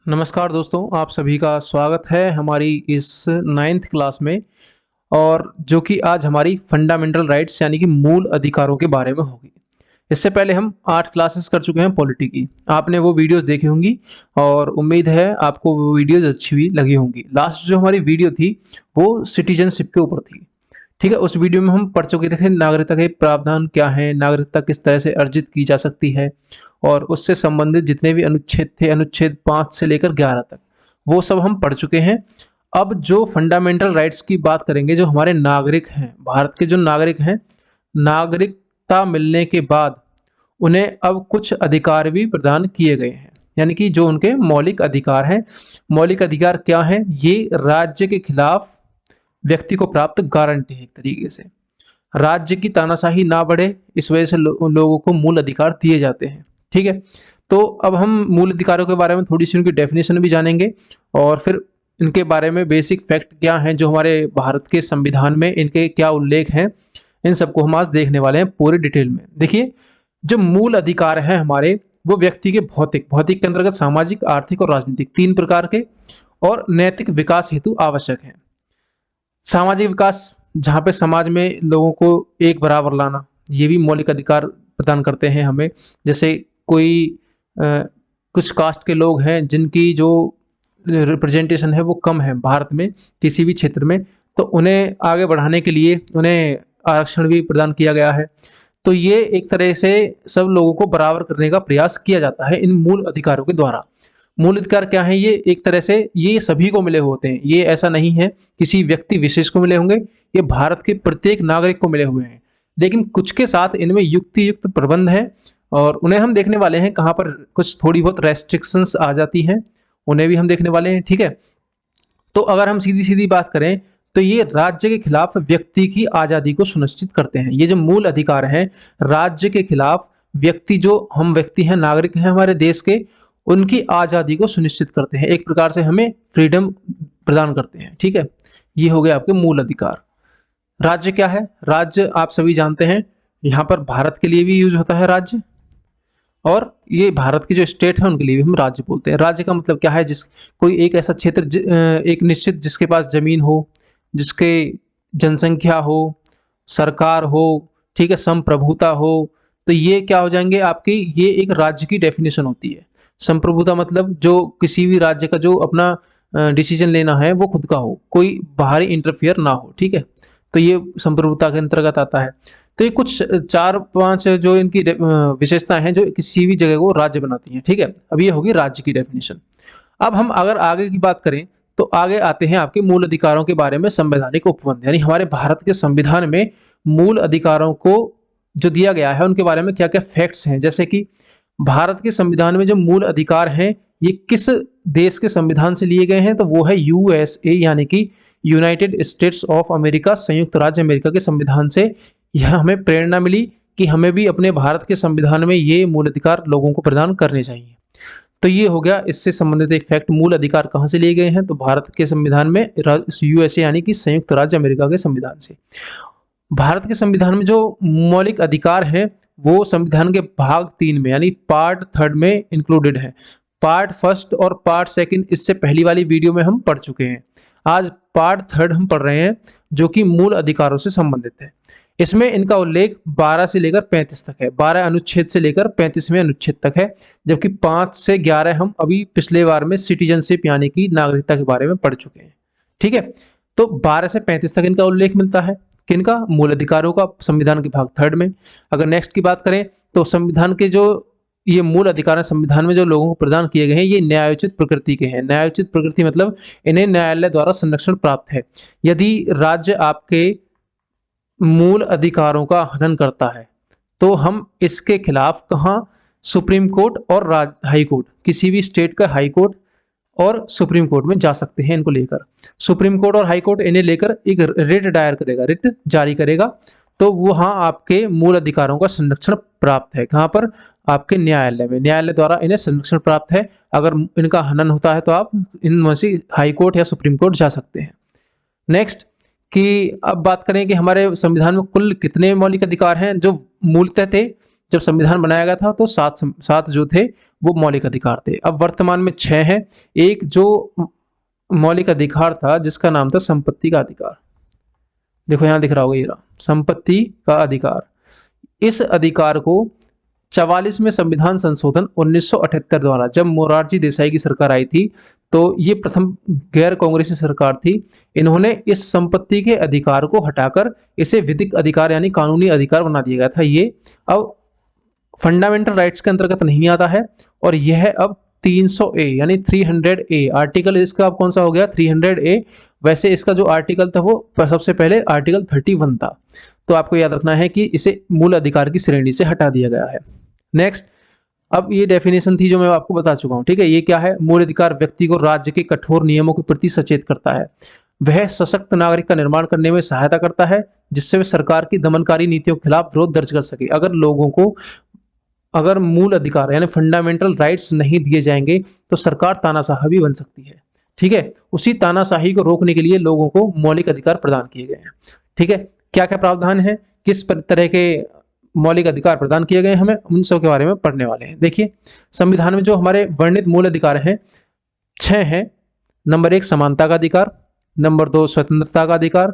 नमस्कार दोस्तों, आप सभी का स्वागत है हमारी इस 9th क्लास में। और जो कि आज हमारी फंडामेंटल राइट्स यानी कि मूल अधिकारों के बारे में होगी। इससे पहले हम 8 क्लासेस कर चुके हैं पॉलिटी की। आपने वो वीडियोस देखी होंगी और उम्मीद है आपको वो वीडियोस अच्छी भी लगी होंगी। लास्ट जो हमारी वीडियो थी वो सिटीजनशिप के ऊपर थी। ठीक है, उस वीडियो में हम पढ़ चुके थे नागरिकता के प्रावधान क्या है, नागरिकता किस तरह से अर्जित की जा सकती है और उससे संबंधित जितने भी अनुच्छेद थे, अनुच्छेद 5 से लेकर 11 तक, वो सब हम पढ़ चुके हैं। अब जो फंडामेंटल राइट्स की बात करेंगे, जो हमारे नागरिक हैं, भारत के जो नागरिक हैं, नागरिकता मिलने के बाद उन्हें अब कुछ अधिकार भी प्रदान किए गए हैं, यानी कि जो उनके मौलिक अधिकार हैं। मौलिक अधिकार क्या हैं? ये राज्य के खिलाफ व्यक्ति को प्राप्त गारंटी है। एक तरीके से राज्य की तानाशाही ना बढ़े, इस वजह से लोगों को मूल अधिकार दिए जाते हैं। ठीक है, तो अब हम मूल अधिकारों के बारे में थोड़ी सी उनकी डेफिनेशन भी जानेंगे और फिर इनके बारे में बेसिक फैक्ट क्या हैं, जो हमारे भारत के संविधान में इनके क्या उल्लेख हैं, इन सबको हम आज देखने वाले हैं पूरी डिटेल में। देखिए, जो मूल अधिकार हैं हमारे, वो व्यक्ति के भौतिक भौतिक के अंतर्गत सामाजिक, आर्थिक और राजनीतिक 3 प्रकार के और नैतिक विकास हेतु आवश्यक हैं। सामाजिक विकास, जहाँ पे समाज में लोगों को एक बराबर लाना, ये भी मौलिक अधिकार प्रदान करते हैं हमें। जैसे कोई कुछ कास्ट के लोग हैं जिनकी जो रिप्रेजेंटेशन है वो कम है भारत में किसी भी क्षेत्र में, तो उन्हें आगे बढ़ाने के लिए उन्हें आरक्षण भी प्रदान किया गया है। तो ये एक तरह से सब लोगों को बराबर करने का प्रयास किया जाता है इन मूल अधिकारों के द्वारा। मूल अधिकार क्या है? ये एक तरह से ये सभी को मिले होते हैं, ये ऐसा नहीं है किसी व्यक्ति विशेष को मिले होंगे, ये भारत के प्रत्येक नागरिक को मिले हुए हैं। लेकिन कुछ के साथ इनमें युक्ति युक्त प्रबंध है और उन्हें हम देखने वाले हैं। कहाँ पर कुछ थोड़ी बहुत रेस्ट्रिक्शंस आ जाती हैं, उन्हें भी हम देखने वाले हैं। ठीक है, तो अगर हम सीधी सीधी बात करें तो ये राज्य के खिलाफ व्यक्ति की आज़ादी को सुनिश्चित करते हैं। ये जो मूल अधिकार हैं, राज्य के खिलाफ व्यक्ति, जो हम व्यक्ति हैं, नागरिक हैं हमारे देश के, उनकी आज़ादी को सुनिश्चित करते हैं। एक प्रकार से हमें फ्रीडम प्रदान करते हैं। ठीक है, ये हो गए आपके मूल अधिकार। राज्य क्या है? राज्य आप सभी जानते हैं, यहाँ पर भारत के लिए भी यूज होता है राज्य, और ये भारत की जो स्टेट है उनके लिए भी हम राज्य बोलते हैं। राज्य का मतलब क्या है? जिस कोई एक ऐसा क्षेत्र एक निश्चित, जिसके पास जमीन हो, जिसके जनसंख्या हो, सरकार हो, ठीक है, संप्रभुता हो, तो ये क्या हो जाएंगे आपकी, ये एक राज्य की डेफिनेशन होती है। संप्रभुता मतलब जो किसी भी राज्य का जो अपना डिसीजन लेना है वो खुद का हो, कोई बाहरी इंटरफियर ना हो। ठीक है, तो ये संप्रभुता के अंतर्गत आता है। तो ये कुछ 4-5 जो इनकी विशेषताएं हैं जो किसी भी जगह को राज्य बनाती हैं। ठीक है, अब ये होगी राज्य की डेफिनेशन। अब हम अगर आगे की बात करें तो आगे आते हैं आपके मूल अधिकारों के बारे में संवैधानिक उपबंध, यानी हमारे भारत के संविधान में मूल अधिकारों को जो दिया गया है उनके बारे में क्या क्या फैक्ट्स हैं। जैसे कि भारत के संविधान में जो मूल अधिकार हैं, ये किस देश के संविधान से लिए गए हैं? तो वो है यूएसए, यानी कि यूनाइटेड स्टेट्स ऑफ अमेरिका, संयुक्त राज्य अमेरिका के संविधान से यह हमें प्रेरणा मिली कि हमें भी अपने भारत के संविधान में ये मूल अधिकार लोगों को प्रदान करने चाहिए। तो ये हो गया इससे संबंधित एक फैक्ट। मूल अधिकार कहाँ से लिए गए हैं? तो भारत के संविधान में, यूएसए यानी कि संयुक्त राज्य अमेरिका के संविधान से। भारत के संविधान में जो मौलिक अधिकार है वो संविधान के भाग 3 में, यानी पार्ट 3 में इंक्लूडेड है। पार्ट 1 और पार्ट 2 इससे पहली वाली वीडियो में हम पढ़ चुके हैं। आज पार्ट 3 हम पढ़ रहे हैं जो कि मूल अधिकारों से संबंधित है। इसमें इनका उल्लेख 12 से लेकर 35 तक है, 12 अनुच्छेद से लेकर 35वें अनुच्छेद तक है, जबकि 5 से 11 हम अभी पिछले बार में सिटीजनशिप यानी कि नागरिकता के बारे में पढ़ चुके हैं। ठीक है, तो 12 से 35 तक इनका उल्लेख मिलता है, किनका? मूल अधिकारों का, संविधान के भाग 3 में। अगर नेक्स्ट की बात करें तो संविधान के जो ये मूल अधिकार है संविधान में जो लोगों को प्रदान किए गए हैं, ये न्यायोचित प्रकृति के हैं। न्यायोचित प्रकृति मतलब इन्हें न्यायालय द्वारा संरक्षण प्राप्त है। यदि राज्य आपके मूल अधिकारों का हनन करता है तो हम इसके खिलाफ कहाँ? सुप्रीम कोर्ट और हाई कोर्ट, किसी भी स्टेट का हाई कोर्ट और सुप्रीम कोर्ट में जा सकते हैं इनको लेकर। सुप्रीम कोर्ट और हाई कोर्ट इन्हें लेकर एक रिट दायर करेगा, रिट जारी करेगा, तो वहाँ आपके मूल अधिकारों का संरक्षण प्राप्त है। कहाँ पर? आपके न्यायालय में, न्यायालय द्वारा इन्हें संरक्षण प्राप्त है। अगर इनका हनन होता है तो आप इनमें से हाई कोर्ट या सुप्रीम कोर्ट जा सकते हैं। नेक्स्ट कि अब बात करें कि हमारे संविधान में कुल कितने मौलिक अधिकार हैं जो मूलतः थे, जब संविधान बनाया गया था तो 7 जो थे वो मौलिक अधिकार थे। अब वर्तमान में 6 हैं। एक जो मौलिक अधिकार था जिसका नाम था संपत्ति का अधिकार, देखो यहाँ दिख रहा होगा, ये रहा संपत्ति का अधिकार। इस अधिकार को 44वें संविधान संशोधन 1978 द्वारा, जब मोरारजी देसाई की सरकार आई थी तो ये प्रथम गैर कांग्रेसी सरकार थी, इन्होंने इस संपत्ति के अधिकार को हटाकर इसे विधिक अधिकार यानी कानूनी अधिकार बना दिया गया था। ये अब फंडामेंटल राइट्स के अंतर्गत नहीं आता है और यह अब 300A यानी 300A आर्टिकल इसका अब कौन सा हो गया, 300A। वैसे इसका जो आर्टिकल था वो सबसे पहले आर्टिकल 31 था। तो आपको याद रखना है कि इसे मूल अधिकार की श्रेणी से हटा दिया गया है। नेक्स्ट, अब ये डेफिनेशन थी जो मैं आपको बता चुका हूँ, ठीक है। ये क्या है, मूल अधिकार व्यक्ति को राज्य के कठोर नियमों के प्रति सचेत करता है। वह सशक्त नागरिक का निर्माण करने में सहायता करता है जिससे वे सरकार की दमनकारी नीतियों के खिलाफ विरोध दर्ज कर सके। अगर लोगों को अगर मूल अधिकार यानी फंडामेंटल राइट्स नहीं दिए जाएंगे तो सरकार तानाशाह भी बन सकती है, ठीक है। उसी तानाशाही को रोकने के लिए लोगों को मौलिक अधिकार प्रदान किए गए हैं, ठीक है। क्या क्या प्रावधान है, किस तरह के मौलिक अधिकार प्रदान किए गए, हमें उन सब के बारे में पढ़ने वाले हैं। देखिए, संविधान में जो हमारे वर्णित मूल अधिकार हैं 6 हैं। नंबर 1 समानता का अधिकार, नंबर 2 स्वतंत्रता का अधिकार,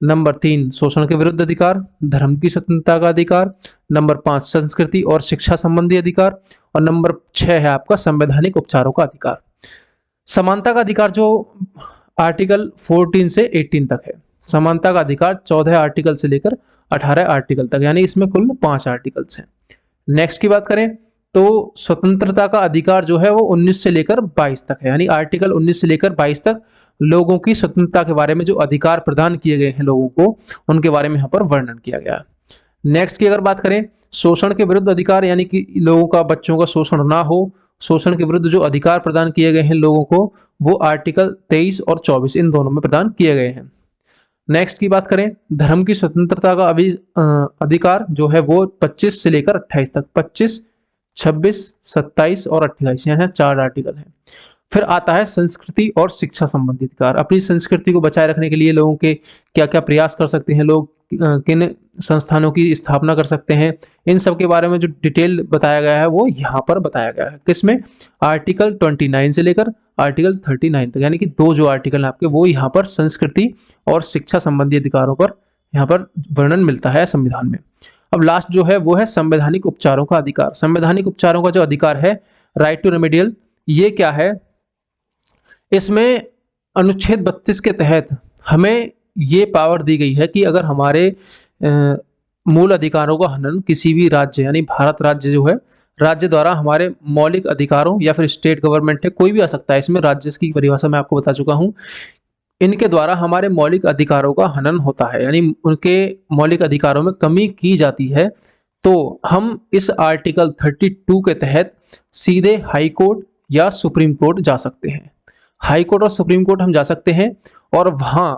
नंबर 3 शोषण के विरुद्ध अधिकार, धर्म की स्वतंत्रता का अधिकार, नंबर 5 संस्कृति और शिक्षा संबंधी अधिकार, और नंबर 6 है आपका संवैधानिक उपचारों का अधिकार। समानता का अधिकार जो आर्टिकल 14 से 18 तक है। समानता का अधिकार 14 आर्टिकल से लेकर 18 आर्टिकल तक, यानी इसमें कुल 5 आर्टिकल्स हैं। नेक्स्ट की बात करें तो स्वतंत्रता का अधिकार जो है वो 19 से लेकर 22 तक है, यानी आर्टिकल 19 से लेकर 22 तक लोगों की स्वतंत्रता के बारे में जो अधिकार प्रदान किए गए हैं लोगों को, उनके बारे में यहाँ पर वर्णन किया गया है। नेक्स्ट की अगर बात करें, शोषण के विरुद्ध अधिकार, यानी कि लोगों का, बच्चों का शोषण ना हो, शोषण के विरुद्ध जो अधिकार प्रदान किए गए हैं लोगों को, वो आर्टिकल 23 और 24 इन दोनों में प्रदान किए गए हैं। नेक्स्ट की बात करें, धर्म की स्वतंत्रता का अधिकार जो है वो 25 से लेकर 28 तक, 25, 26, 27 और 28, यहाँ 4 आर्टिकल हैं। फिर आता है संस्कृति और शिक्षा संबंधी अधिकार। अपनी संस्कृति को बचाए रखने के लिए लोगों के क्या क्या प्रयास कर सकते हैं, लोग किन संस्थानों की स्थापना कर सकते हैं, इन सब के बारे में जो डिटेल बताया गया है वो यहाँ पर बताया गया है। किसमें, आर्टिकल 29 से लेकर आर्टिकल 39 तक, यानी कि 2 जो आर्टिकल आपके वो यहाँ पर संस्कृति और शिक्षा संबंधी अधिकारों पर यहाँ पर वर्णन मिलता है संविधान में। अब लास्ट जो है वो है संवैधानिक उपचारों का अधिकार। संवैधानिक उपचारों का जो अधिकार है, राइट टू रेमेडियल, ये क्या है, इसमें अनुच्छेद 32 के तहत हमें ये पावर दी गई है कि अगर हमारे मूल अधिकारों का हनन किसी भी राज्य यानी भारत राज्य जो है, राज्य द्वारा हमारे मौलिक अधिकारों, या फिर स्टेट गवर्नमेंट है, कोई भी आ सकता है इसमें, राज्य की परिभाषा मैं आपको बता चुका हूँ, इनके द्वारा हमारे मौलिक अधिकारों का हनन होता है, यानी उनके मौलिक अधिकारों में कमी की जाती है, तो हम इस आर्टिकल 32 के तहत सीधे हाई कोर्ट या सुप्रीम कोर्ट जा सकते हैं। हाई कोर्ट और सुप्रीम कोर्ट हम जा सकते हैं और वहां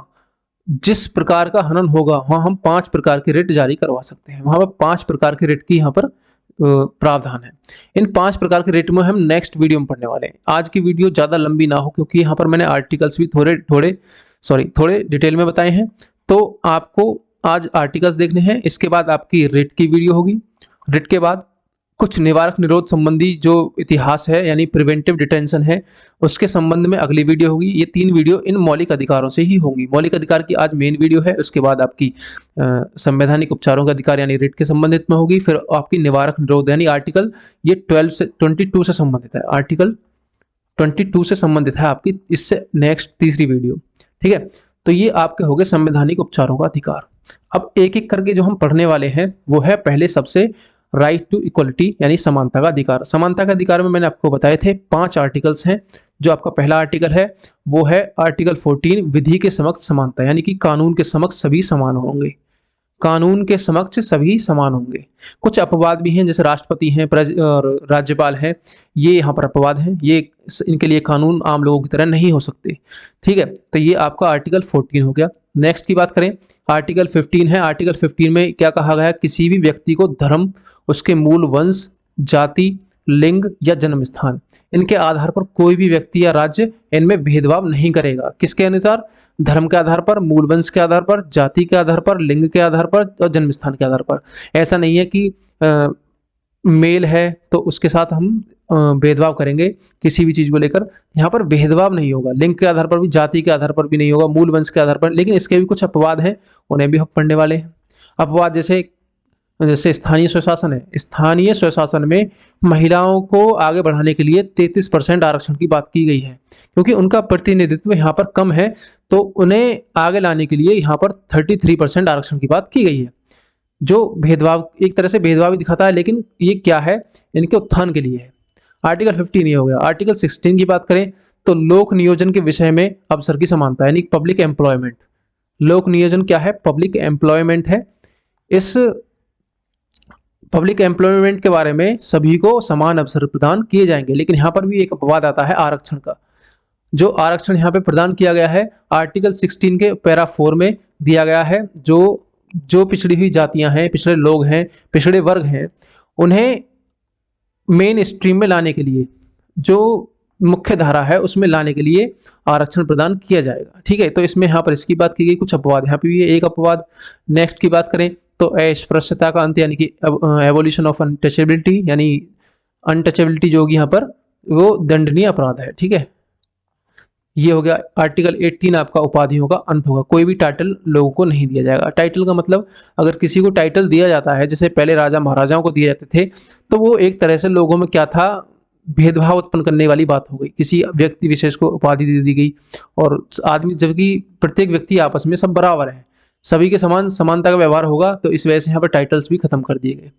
जिस प्रकार का हनन होगा वहां हम 5 प्रकार के रिट जारी करवा सकते हैं। वहां पर 5 प्रकार के रिट की यहाँ पर प्रावधान है। इन 5 प्रकार के रिट में हम नेक्स्ट वीडियो में पढ़ने वाले हैं। आज की वीडियो ज़्यादा लंबी ना हो क्योंकि यहाँ पर मैंने आर्टिकल्स भी थोड़े डिटेल में बताए हैं, तो आपको आज आर्टिकल्स देखने हैं, इसके बाद आपकी रिट की वीडियो होगी। रिट के बाद कुछ निवारक निरोध संबंधी जो इतिहास है यानी प्रिवेंटिव डिटेंशन है उसके संबंध में अगली वीडियो होगी। ये 3 वीडियो इन मौलिक अधिकारों से ही होंगी। मौलिक अधिकार की आज मेन वीडियो है, उसके बाद आपकी संवैधानिक उपचारों का अधिकार यानी रिट के संबंधित में होगी, फिर आपकी निवारक निरोध यानी आर्टिकल ये 22 से संबंधित है, आर्टिकल 22 से संबंधित है आपकी, इससे नेक्स्ट तीसरी वीडियो, ठीक है। तो ये आपके हो गए संवैधानिक उपचारों का अधिकार। अब एक एक करके जो हम पढ़ने वाले हैं वो है पहले सबसे राइट टू इक्वलिटी यानी समानता का अधिकार। समानता का अधिकार में मैंने आपको बताए थे 5 आर्टिकल्स हैं। जो आपका पहला आर्टिकल है वो है आर्टिकल 14 विधि के समक्ष समानता, यानी कि कानून के समक्ष सभी समान होंगे। कानून के समक्ष सभी समान होंगे। कुछ अपवाद भी हैं जैसे राष्ट्रपति हैं और राज्यपाल हैं, ये यहाँ पर अपवाद हैं, ये इनके लिए कानून आम लोगों की तरह नहीं हो सकते, ठीक है। तो ये आपका आर्टिकल 14 हो गया। नेक्स्ट की बात करें, आर्टिकल 15 है। आर्टिकल 15 में क्या कहा गया है, किसी भी व्यक्ति को धर्म, उसके मूल वंश, जाति, लिंग या जन्म स्थान, इनके आधार पर कोई भी व्यक्ति या राज्य इनमें भेदभाव नहीं करेगा। किसके अनुसार, धर्म के आधार पर, मूल वंश के आधार पर, जाति के आधार पर, लिंग के आधार पर और जन्म स्थान के आधार पर। ऐसा नहीं है कि मेल है तो उसके साथ हम भेदभाव करेंगे किसी भी चीज़ को लेकर। यहाँ पर भेदभाव नहीं होगा, लिंग के आधार पर भी, जाति के आधार पर भी नहीं होगा, मूल वंश के आधार पर। लेकिन इसके भी कुछ अपवाद हैं, उन्हें भी हम पढ़ने वाले हैं। अपवाद जैसे जैसे स्थानीय स्वशासन है, स्थानीय स्वशासन में महिलाओं को आगे बढ़ाने के लिए 33% आरक्षण की बात की गई है, क्योंकि उनका प्रतिनिधित्व यहाँ पर कम है, तो उन्हें आगे लाने के लिए यहाँ पर 33% आरक्षण की बात की गई है, जो भेदभाव, एक तरह से भेदभाव ही दिखाता है, लेकिन ये क्या है, इनके उत्थान के लिए है। आर्टिकल 15 ये हो गया। आर्टिकल 16 की बात करें तो लोक नियोजन के विषय में अवसर की समानता, यानी पब्लिक एम्प्लॉयमेंट। लोक नियोजन क्या है? पब्लिक एम्प्लॉयमेंट है। इस पब्लिक एम्प्लॉयमेंट के बारे में सभी को समान अवसर प्रदान किए जाएंगे। लेकिन यहाँ पर भी एक अपवाद आता है आरक्षण का। जो आरक्षण यहाँ पे प्रदान किया गया है आर्टिकल 16 के पैरा 4 में दिया गया है, जो पिछड़ी हुई जातियां हैं, पिछड़े लोग हैं, पिछड़े वर्ग हैं, उन्हें मेन स्ट्रीम में लाने के लिए, जो मुख्य धारा है उसमें लाने के लिए आरक्षण प्रदान किया जाएगा। ठीक है, तो इसमें यहाँ पर इसकी बात की गई। कुछ अपवाद यहाँ पे भी एक अपवाद। नेक्स्ट की बात करें तो अस्पृश्यता का अंत, यानी कि एबोलिशन ऑफ अनटचेबिलिटी, यानी अनटचेबिलिटी जो होगी यहाँ पर वो दंडनीय अपराध है। ठीक है, ये हो गया। आर्टिकल 18 आपका उपाधियों का अंत होगा। कोई भी टाइटल लोगों को नहीं दिया जाएगा। टाइटल का मतलब, अगर किसी को टाइटल दिया जाता है, जैसे पहले राजा महाराजाओं को दिए जाते थे, तो वो एक तरह से लोगों में क्या था, भेदभाव उत्पन्न करने वाली बात हो गई। किसी व्यक्ति विशेष को उपाधि दे दी गई, और आदमी, जबकि प्रत्येक व्यक्ति आपस में सब बराबर है, सभी के समान समानता का व्यवहार होगा, तो इस वजह से यहाँ पर टाइटल्स भी खत्म कर दिए गए।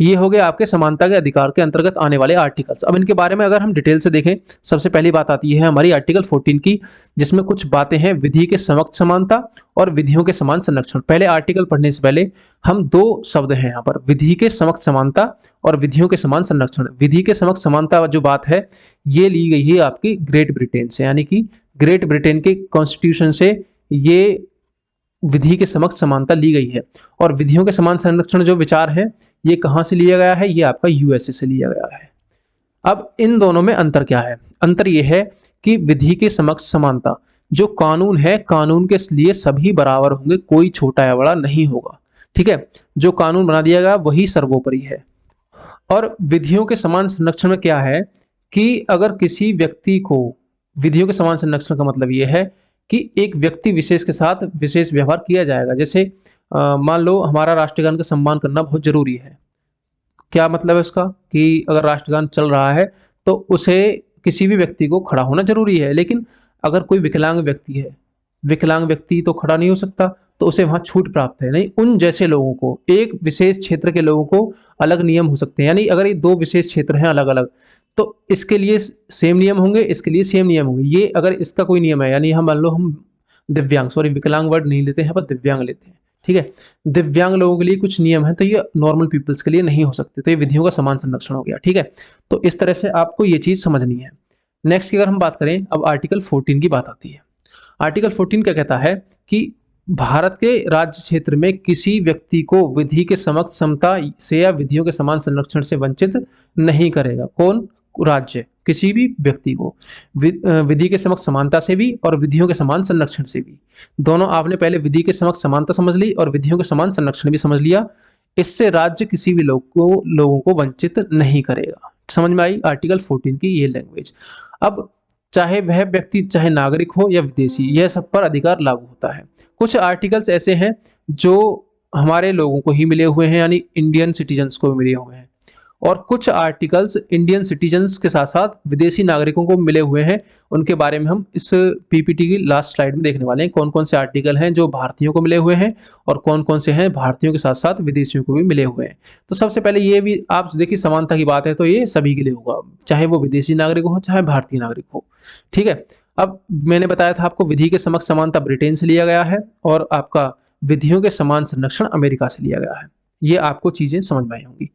ये हो गए आपके समानता के अधिकार के अंतर्गत आने वाले आर्टिकल्स। अब इनके बारे में अगर हम डिटेल से देखें, सबसे पहली बात आती है हमारी आर्टिकल 14 की, जिसमें कुछ बातें हैं विधि के समक्ष समानता और विधियों के समान संरक्षण। पहले आर्टिकल पढ़ने से पहले हम दो शब्द हैं यहाँ पर, विधि के समक्ष समानता और विधियों के समान संरक्षण। विधि के समक्ष समानता जो बात है, ये ली गई है आपकी ग्रेट ब्रिटेन से, यानी कि ग्रेट ब्रिटेन के कॉन्स्टिट्यूशन से ये विधि के समक्ष समानता ली गई है। और विधियों के समान संरक्षण जो विचार है, ये कहाँ से लिया गया है? ये आपका यूएसए से लिया गया है। अब इन दोनों में अंतर क्या है? अंतर ये है कि विधि के समक्ष समानता, जो कानून है, कानून के लिए सभी बराबर होंगे, कोई छोटा या बड़ा नहीं होगा। ठीक है, जो कानून बना दिया गया वही सर्वोपरि है। और विधियों के समान संरक्षण में क्या है कि अगर किसी व्यक्ति को, विधियों के समान संरक्षण का मतलब ये है कि एक व्यक्ति विशेष के साथ विशेष व्यवहार किया जाएगा। जैसे मान लो हमारा राष्ट्रगान का सम्मान करना बहुत जरूरी है। क्या मतलब है उसका? कि अगर राष्ट्रगान चल रहा है तो उसे, किसी भी व्यक्ति को खड़ा होना जरूरी है। लेकिन अगर कोई विकलांग व्यक्ति है, विकलांग व्यक्ति तो खड़ा नहीं हो सकता, तो उसे वहां छूट प्राप्त है। नहीं, उन जैसे लोगों को, एक विशेष क्षेत्र के लोगों को अलग नियम हो सकते हैं। यानी अगर ये दो विशेष क्षेत्र हैं अलग अलग, तो इसके लिए सेम नियम होंगे, इसके लिए सेम नियम होंगे। ये अगर इसका कोई नियम है, यानी हम मान लो हम दिव्यांग, सॉरी विकलांग वर्ड नहीं लेते हैं यहाँ पर, दिव्यांग लेते हैं। ठीक है, दिव्यांग लोगों के लिए कुछ नियम है, तो ये नॉर्मल पीपल्स के लिए नहीं हो सकते, तो ये विधियों का समान संरक्षण हो गया। ठीक है, तो इस तरह से आपको ये चीज समझनी है। नेक्स्ट की अगर हम बात करें, अब आर्टिकल 14 की बात आती है। आर्टिकल 14 क्या कहता है कि भारत के राज्य क्षेत्र में किसी व्यक्ति को विधि के समक्ष समता से या विधियों के समान संरक्षण से वंचित नहीं करेगा। कौन? राज्य, किसी भी व्यक्ति को विधि के समक्ष समानता से भी और विधियों के समान संरक्षण से भी। दोनों आपने पहले विधि के समक्ष समानता समझ ली और विधियों के समान संरक्षण भी समझ लिया। इससे राज्य किसी भी लोगों को वंचित नहीं करेगा। समझ में आई आर्टिकल 14 की ये लैंग्वेज। अब चाहे वह व्यक्ति, चाहे नागरिक हो या विदेशी, यह सब पर अधिकार लागू होता है। कुछ आर्टिकल्स ऐसे हैं जो हमारे लोगों को ही मिले हुए हैं, यानी इंडियन सिटीजन्स को मिले हुए हैं, और कुछ आर्टिकल्स इंडियन सिटीजन्स के साथ साथ विदेशी नागरिकों को मिले हुए हैं। उनके बारे में हम इस पीपीटी की लास्ट स्लाइड में देखने वाले हैं। कौन कौन से आर्टिकल हैं जो भारतीयों को मिले हुए हैं और कौन कौन से हैं भारतीयों के साथ साथ विदेशियों को भी मिले हुए हैं। तो सबसे पहले ये भी आप देखिए, समानता की बात है तो ये सभी के लिए होगा, चाहे वो विदेशी नागरिक हो चाहे भारतीय नागरिक हो। ठीक है, अब मैंने बताया था आपको विधि के समक्ष समानता ब्रिटेन से लिया गया है और आपका विधियों के समान संरक्षण अमेरिका से लिया गया है। ये आपको चीजें समझ में आई होंगी।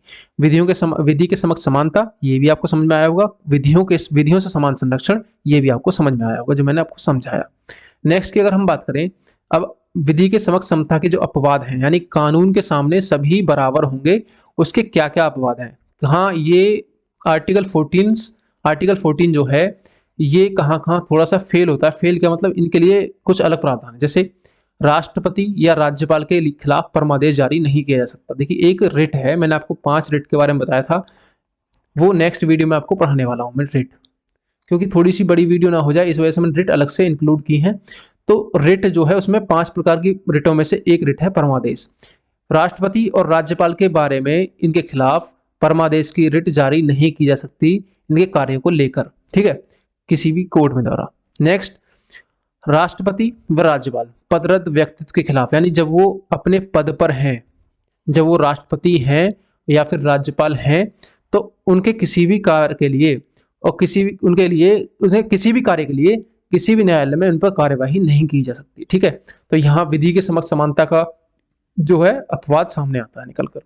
विधि के समक्ष समानता, ये भी आपको समझ में आया होगा। विधियों से समान संरक्षण, ये भी आपको समझ में आया होगा जो मैंने आपको समझाया। नेक्स्ट की अगर हम बात करें, अब विधि के समक्ष समता के जो अपवाद हैं, यानी कानून के सामने सभी बराबर होंगे, उसके क्या क्या अपवाद हैं? हाँ, ये आर्टिकल 14 जो है, ये कहाँ कहाँ थोड़ा सा फेल होता है। फेल क्या मतलब? इनके लिए कुछ अलग प्रावधान है। जैसे राष्ट्रपति या राज्यपाल के खिलाफ परमादेश जारी नहीं किया जा सकता। देखिए एक रिट है, मैंने आपको 5 रिट के बारे में बताया था, वो नेक्स्ट वीडियो में आपको पढ़ाने वाला हूँ मैं रिट, क्योंकि थोड़ी सी बड़ी वीडियो ना हो जाए इस वजह से मैंने रिट अलग से इंक्लूड की हैं। तो रिट जो है उसमें 5 प्रकार की रिटों में से एक रिट है परमादेश। राष्ट्रपति और राज्यपाल के बारे में इनके खिलाफ परमादेश की रिट जारी नहीं की जा सकती इनके कार्यों को लेकर, ठीक है, किसी भी कोर्ट में द्वारा। नेक्स्ट, राष्ट्रपति व राज्यपाल पदरत व्यक्तित्व के खिलाफ, यानी जब वो अपने पद पर हैं, जब वो राष्ट्रपति हैं या फिर राज्यपाल हैं, तो उनके किसी भी कार्य के लिए और किसी भी उनके लिए उसे किसी भी कार्य के लिए किसी भी न्यायालय में उन पर कार्यवाही नहीं की जा सकती, ठीक है। तो यहाँ विधि के समक्ष समानता का जो है अपवाद सामने आता है निकलकर।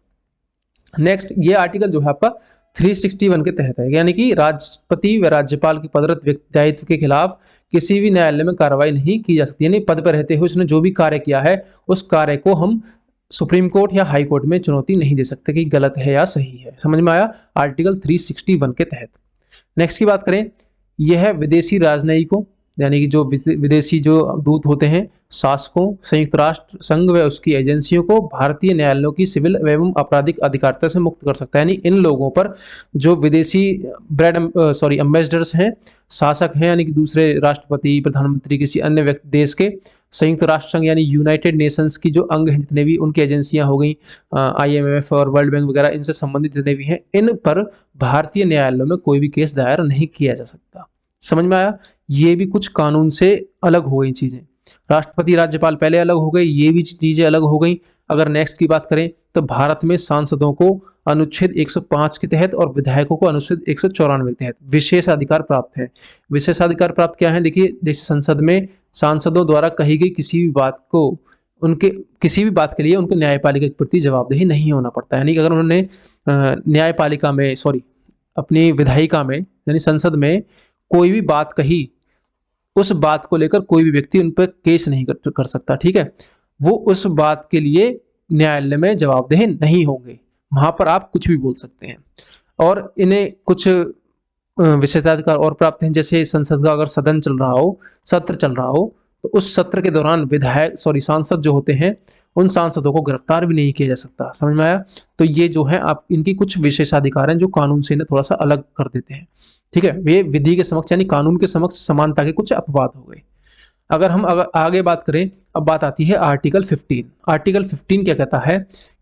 नेक्स्ट, ये आर्टिकल जो है आपका 361 के तहत है, यानी कि राष्ट्रपति व राज्यपाल के पदरत दायित्व के खिलाफ किसी भी न्यायालय में कार्रवाई नहीं की जा सकती, यानी पद पर रहते हुए उसने जो भी कार्य किया है उस कार्य को हम सुप्रीम कोर्ट या हाई कोर्ट में चुनौती नहीं दे सकते कि गलत है या सही है। समझ में आया, आर्टिकल 361 के तहत। नेक्स्ट की बात करें, यह है विदेशी राजनयिकों, यानी कि जो विदेशी जो दूत होते हैं, शासकों, संयुक्त राष्ट्र संघ व उसकी एजेंसियों को भारतीय न्यायालयों की सिविल एवं आपराधिक अधिकारिता से मुक्त कर सकता है। यानी इन लोगों पर जो विदेशी एम्बेसडर्स हैं, शासक हैं, यानी कि दूसरे राष्ट्रपति, प्रधानमंत्री, किसी अन्य देश के, संयुक्त राष्ट्र संघ यानी यूनाइटेड नेशंस की जो अंग हैं जितने भी, उनकी एजेंसियां हो गई, IMF और वर्ल्ड बैंक वगैरह, इनसे संबंधित जितने भी हैं, इन पर भारतीय न्यायालयों में कोई भी केस दायर नहीं किया जा सकता। समझ में आया, ये भी कुछ कानून से अलग हो गई चीजें। राष्ट्रपति राज्यपाल पहले अलग हो गई, ये भी चीजें अलग हो गई। अगर नेक्स्ट की बात करें तो भारत में सांसदों को अनुच्छेद 105 के तहत और विधायकों को अनुच्छेद 194 के तहत विशेषाधिकार प्राप्त है। विशेषाधिकार प्राप्त क्या है? देखिए, जैसे संसद में सांसदों द्वारा कही गई किसी भी बात को, उनके किसी भी बात के लिए उनको न्यायपालिका के प्रति जवाबदेही नहीं होना पड़ता है। यानी कि अगर उन्होंने न्यायपालिका में अपनी विधायिका में यानी संसद में कोई भी बात कही, उस बात को लेकर कोई भी व्यक्ति उन पर केस नहीं कर सकता, ठीक है। वो उस बात के लिए न्यायालय में जवाबदेह नहीं होंगे, वहां पर आप कुछ भी बोल सकते हैं। और इन्हें कुछ विशेषाधिकार और प्राप्त हैं, जैसे संसद का अगर सत्र चल रहा हो तो उस सत्र के दौरान सांसद जो होते हैं, उन सांसदों को गिरफ्तार भी नहीं किया जा सकता। समझ में आया? तो ये जो है आप इनकी कुछ विशेषाधिकार हैं जो कानून से इन्हें थोड़ा सा अलग कर देते हैं, ठीक है। ये विधि के समक्ष यानी कानून के समक्ष समानता के कुछ अपवाद हो गए। अगर आगे बात करें, अब बात आती है आर्टिकल 15। आर्टिकल 15 क्या कहता है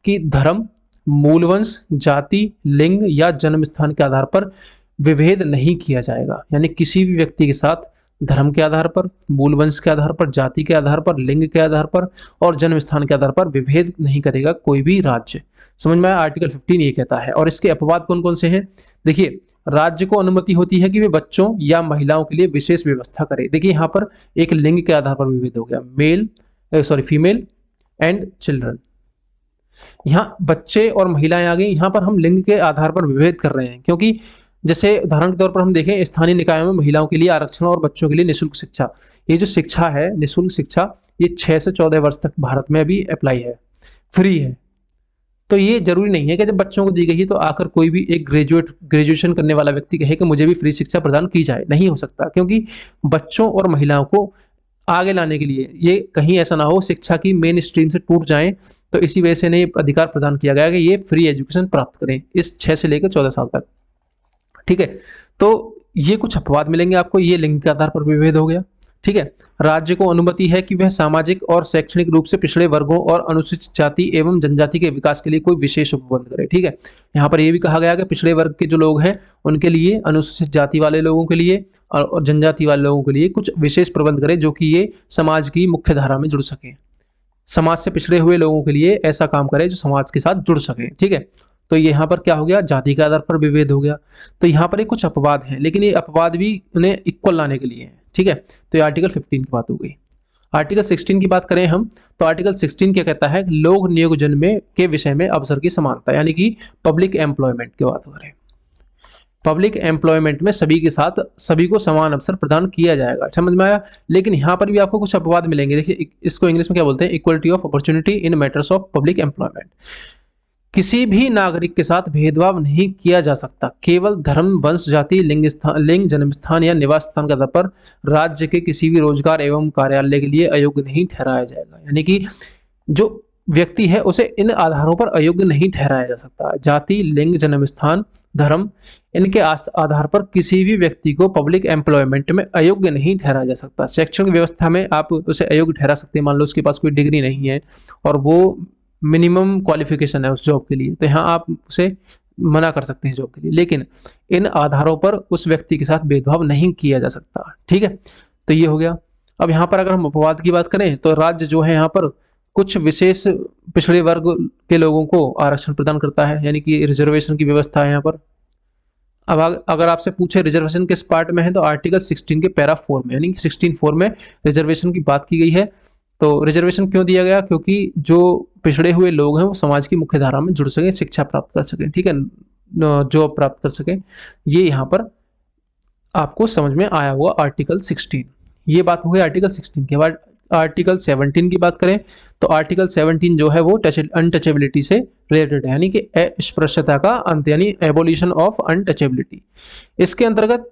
कि धर्म, मूलवंश, जाति, लिंग या जन्म स्थान के आधार पर विभेद नहीं किया जाएगा। यानी किसी भी व्यक्ति के साथ धर्म के आधार पर, मूलवंश के आधार पर, जाति के आधार पर, लिंग के आधार पर और जन्म स्थान के आधार पर विभेद नहीं करेगा कोई भी राज्य। समझ में आया? आर्टिकल 15 ये कहता है। और इसके अपवाद कौन कौन से हैं? देखिए, राज्य को अनुमति होती है कि वे बच्चों या महिलाओं के लिए विशेष व्यवस्था करे। देखिए, यहाँ पर एक लिंग के आधार पर विभेद हो गया, फीमेल एंड चिल्ड्रन। यहाँ बच्चे और महिलाएं आ गई, यहाँ पर हम लिंग के आधार पर विभेद कर रहे हैं, क्योंकि जैसे उदाहरण के तौर पर हम देखें, स्थानीय निकायों में महिलाओं के लिए आरक्षण और बच्चों के लिए निःशुल्क शिक्षा। ये जो शिक्षा है, निःशुल्क शिक्षा, ये 6 से 14 वर्ष तक भारत में अभी अप्लाई है, फ्री है। तो ये जरूरी नहीं है कि जब बच्चों को दी गई है तो आकर कोई भी एक ग्रेजुएशन करने वाला व्यक्ति कहे कि मुझे भी फ्री शिक्षा प्रदान की जाए। नहीं हो सकता, क्योंकि बच्चों और महिलाओं को आगे लाने के लिए ये कहीं ऐसा ना हो शिक्षा की मेन स्ट्रीम से टूट जाएं, तो इसी वजह से इन्हें अधिकार प्रदान किया गया कि ये फ्री एजुकेशन प्राप्त करें इस 6 से लेकर 14 साल तक, ठीक है। तो ये कुछ अपवाद मिलेंगे आपको, ये लिंग के आधार पर विभेद हो गया, ठीक है। राज्य को अनुमति है कि वह सामाजिक और शैक्षणिक रूप से पिछड़े वर्गों और अनुसूचित जाति एवं जनजाति के विकास के लिए कोई विशेष उपबंध करे, ठीक है। यहाँ पर यह भी कहा गया कि पिछड़े वर्ग के जो लोग हैं उनके लिए, अनुसूचित जाति वाले लोगों के लिए और जनजाति वाले लोगों के लिए कुछ विशेष प्रबंध करे, जो कि ये समाज की मुख्य धारा में जुड़ सके। समाज से पिछड़े हुए लोगों के लिए ऐसा काम करे जो समाज के साथ जुड़ सके, ठीक है। तो यहाँ पर क्या हो गया? जाति के आधार पर विभेद हो गया। तो यहाँ पर कुछ अपवाद हैं, लेकिन ये अपवाद भी उन्हें इक्वल लाने के लिए है, ठीक है। तो ये आर्टिकल 15 की बात हो गई। आर्टिकल 16 की बात करें हम, तो आर्टिकल 16 क्या कहता है? लोक नियोजन में के विषय में अवसर की समानता, यानी कि पब्लिक एम्प्लॉयमेंट की बात करें। पब्लिक एम्प्लॉयमेंट में सभी के साथ सभी को समान अवसर प्रदान किया जाएगा। समझ में आया? लेकिन यहाँ पर भी आपको कुछ अपवाद मिलेंगे। देखिए, इसको इंग्लिश में क्या बोलते हैं? Equality of opportunity in matters of public employment. किसी भी नागरिक के साथ भेदभाव नहीं किया जा सकता। केवल धर्म, वंश, जाति, लिंग, जन्म स्थान या निवास स्थान के आधार पर राज्य के किसी भी रोजगार एवं कार्यालय के लिए अयोग्य नहीं ठहराया जाएगा। यानी कि जो व्यक्ति है उसे इन आधारों पर अयोग्य नहीं ठहराया जा सकता। जाति, लिंग, जन्म स्थान, धर्म, इनके आधार पर किसी भी व्यक्ति को पब्लिक एम्प्लॉयमेंट में अयोग्य नहीं ठहराया जा सकता। शैक्षणिक व्यवस्था में आप उसे अयोग्य ठहरा सकते हैं। मान लो उसके पास कोई डिग्री नहीं है और वो मिनिमम क्वालिफिकेशन है उस जॉब के लिए, तो यहाँ आप उसे मना कर सकते हैं जॉब के लिए, लेकिन इन आधारों पर उस व्यक्ति के साथ भेदभाव नहीं किया जा सकता। ठीक है, तो ये हो गया। अब यहाँ पर अगर हम अपवाद की बात करें तो राज्य जो है यहाँ पर कुछ विशेष पिछड़े वर्ग के लोगों को आरक्षण प्रदान करता है, यानी कि रिजर्वेशन की व्यवस्था है यहाँ पर। अब अगर आपसे पूछे रिजर्वेशन किस पार्ट में है, तो आर्टिकल 16 के पैरा 4 में, यानी कि 16(4) में रिजर्वेशन की बात की गई है। तो रिजर्वेशन क्यों दिया गया? क्योंकि जो पिछड़े हुए लोग हैं वो समाज की मुख्य धारा में जुड़ सकें, शिक्षा प्राप्त कर सकें, ठीक है, जॉब प्राप्त कर सकें। ये यहाँ पर आपको समझ में आया होगा आर्टिकल 16। ये बात हो गई आर्टिकल 16 के बाद। आर्टिकल 17 की बात करें तो आर्टिकल 17 जो है वो अनटचेबिलिटी से रिलेटेड है, यानी कि अस्पृश्यता का अंत, यानी एबोलिशन ऑफ अनटचेबिलिटी। इसके अंतर्गत